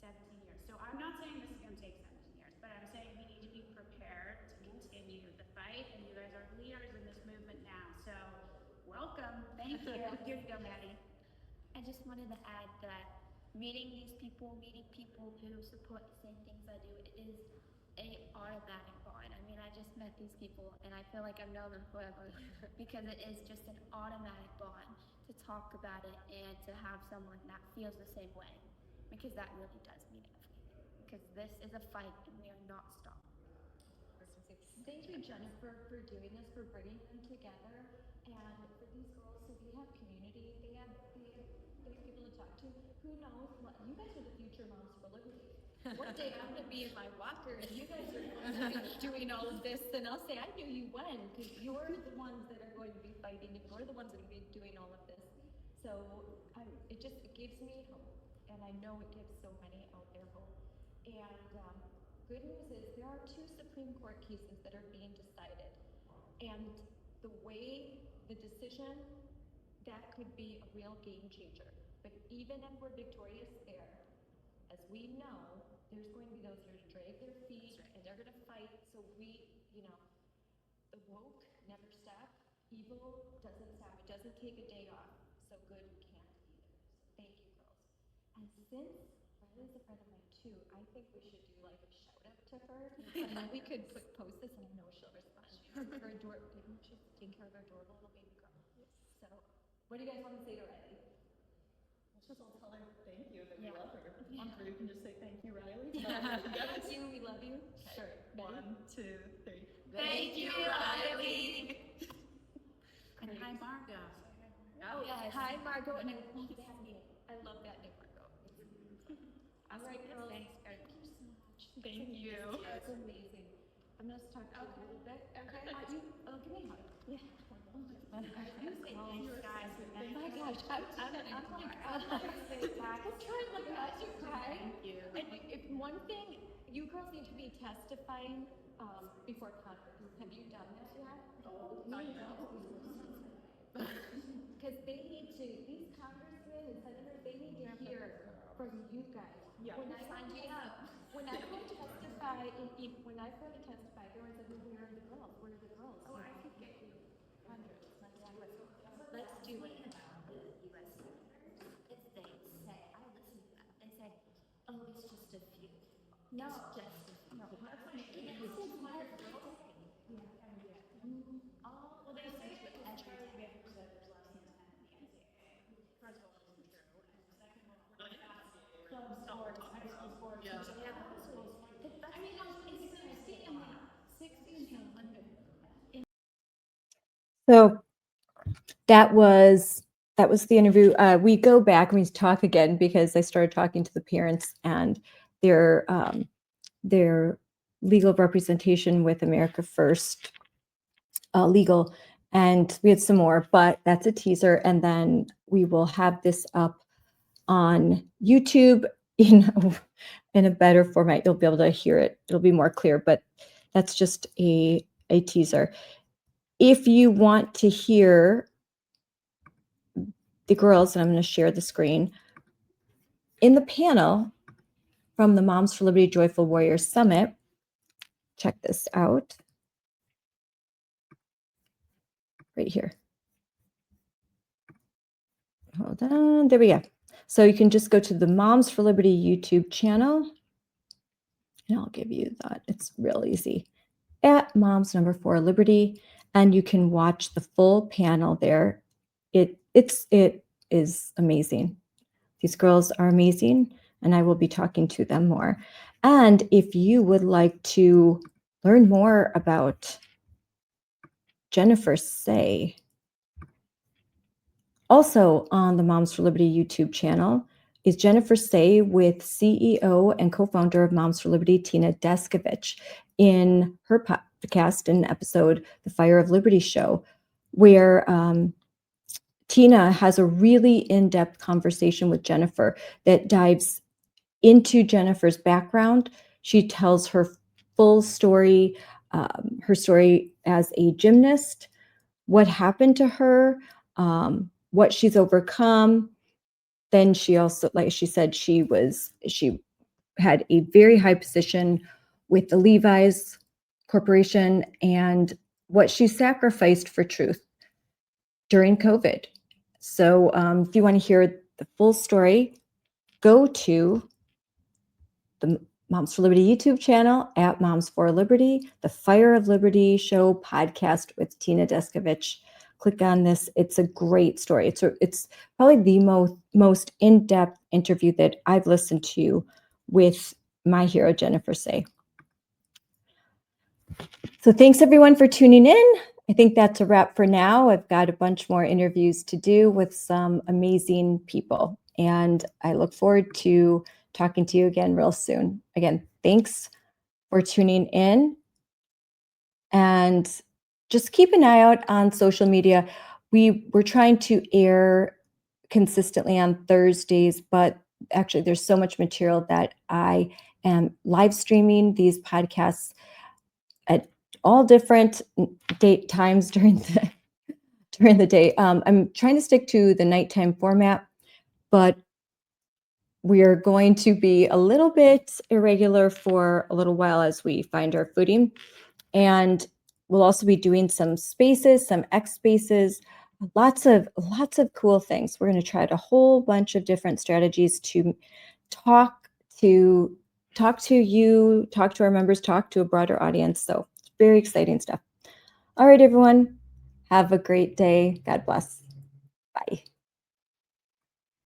17 years. So I'm not saying this is going to take 17 years, but I'm saying we need to be prepared to continue the fight, and you guys are leaders in this movement now. So welcome. Thank you. Here you go, Maddie. I just wanted to add that meeting people who support the same things I do, it is a automatic bond. I mean, I just met these people and I feel like I've known them forever because it is just an automatic bond to talk about it and to have someone that feels the same way, because that really does mean everything. Because this is a fight and we are not stopping. Thank you, Jennifer, for doing this, for bringing them together. And for these girls, so we have community, they have people to talk to. Who knows what? You guys are the future moms for Liberty. One day I'm going to be in my walker and you guys are going to be doing all of this, and I'll say, I knew you when, because you're the ones that are going to be fighting and you're the ones that are going to be doing all of this. So it gives me hope, and I know it gives so many out there hope. And good news is there are 2 Supreme Court cases that are being decided. And the way the decision, that could be a real game changer. But even if we're victorious there, as we know, there's going to be those that are drag their feet and they're going to fight. So the woke never stop. Evil doesn't stop. It doesn't take a day off. So good can't either. So thank you, girls. And since Riley's a friend of mine too, I think we should do like a shout out to her. And then we could post this, and I know she'll respond. She's taking care of her adorable little baby girl. So what do you guys want to say to Riley? Let's just all tell her thank you, that we love her. I'm sure you can just say thank you, Riley. Thank you, we love you. Sure. 1, 2, 3. Thank you, Riley. And hi, Margot. Oh, yes. Hi, Margot. And I love that name. I love that name, Margot. All right, girls. Thanks, Thank you so much. Thank you. It's amazing. I'm going to talk to you a little bit. Okay. Give me a hug. Yeah. You say thanks, guys. Oh my gosh, I'm trying to let you cry. Thank you. And if one thing, you girls need to be testifying before Congress. Have you done this yet? Oh, no. Because they need to, these congressmen and senators, they need to hear from you guys. Yeah. When I go testify, there was a where are the girls? Where are the girls? Oh, I could get you hundreds. Let's do it about the U.S. senators. If they say, I listen to them, they say, oh, it's just a few. No. It's just a few. No, that's like, Well, they say it because Charlie Baker said there's less than 10 in the NCAA. First of all, it isn't true. And second of all, club sports, high school sports. Yeah. I mean, it's 60 and 100. So that was the interview. We go back and we talk again because I started talking to the parents and their legal representation with America First Legal, and we had some more, but that's a teaser. And then we will have this up on YouTube in a better format. You'll be able to hear it. It'll be more clear, but that's just a teaser. If you want to hear the girls, and I'm going to share the screen, in the panel from the Moms for Liberty Joyful Warriors Summit, check this out right here. Hold on, there we go. So you can just go to the Moms for Liberty YouTube channel, and I'll give you that. It's real easy. At Moms _4 Liberty, and you can watch the full panel there. It is amazing. These girls are amazing, and I will be talking to them more. And if you would like to learn more about Jennifer Sey, also on the Moms for Liberty YouTube channel is Jennifer Sey with CEO and co-founder of Moms for Liberty, Tina Deskovich, in her podcast and episode, The Fire of Liberty Show, where Tina has a really in-depth conversation with Jennifer that dives into Jennifer's background. She tells her full story, her story as a gymnast, what happened to her, what she's overcome. Then she also, like she said, she had a very high position with the Levi's Corporation and what she sacrificed for truth during COVID. So if you want to hear the full story, go to the Moms for Liberty YouTube channel at Moms for Liberty, the Fire of Liberty Show podcast with Tina Deskovich. Click on this. It's a great story. It's probably the most in-depth interview that I've listened to with my hero, Jennifer Sey. So thanks everyone for tuning in. I think that's a wrap for now. I've got a bunch more interviews to do with some amazing people, and I look forward to talking to you again real soon. Again, thanks for tuning in, and just keep an eye out on social media. We're trying to air consistently on Thursdays, but actually there's so much material that I am live streaming these podcasts at all different date times during the day. I'm trying to stick to the nighttime format, but we are going to be a little bit irregular for a little while as we find our footing. And we'll also be doing some spaces, some X spaces, lots of cool things. We're going to try out a whole bunch of different strategies to talk to you, talk to our members, talk to a broader audience. So it's very exciting stuff. All right, everyone. Have a great day. God bless. Bye.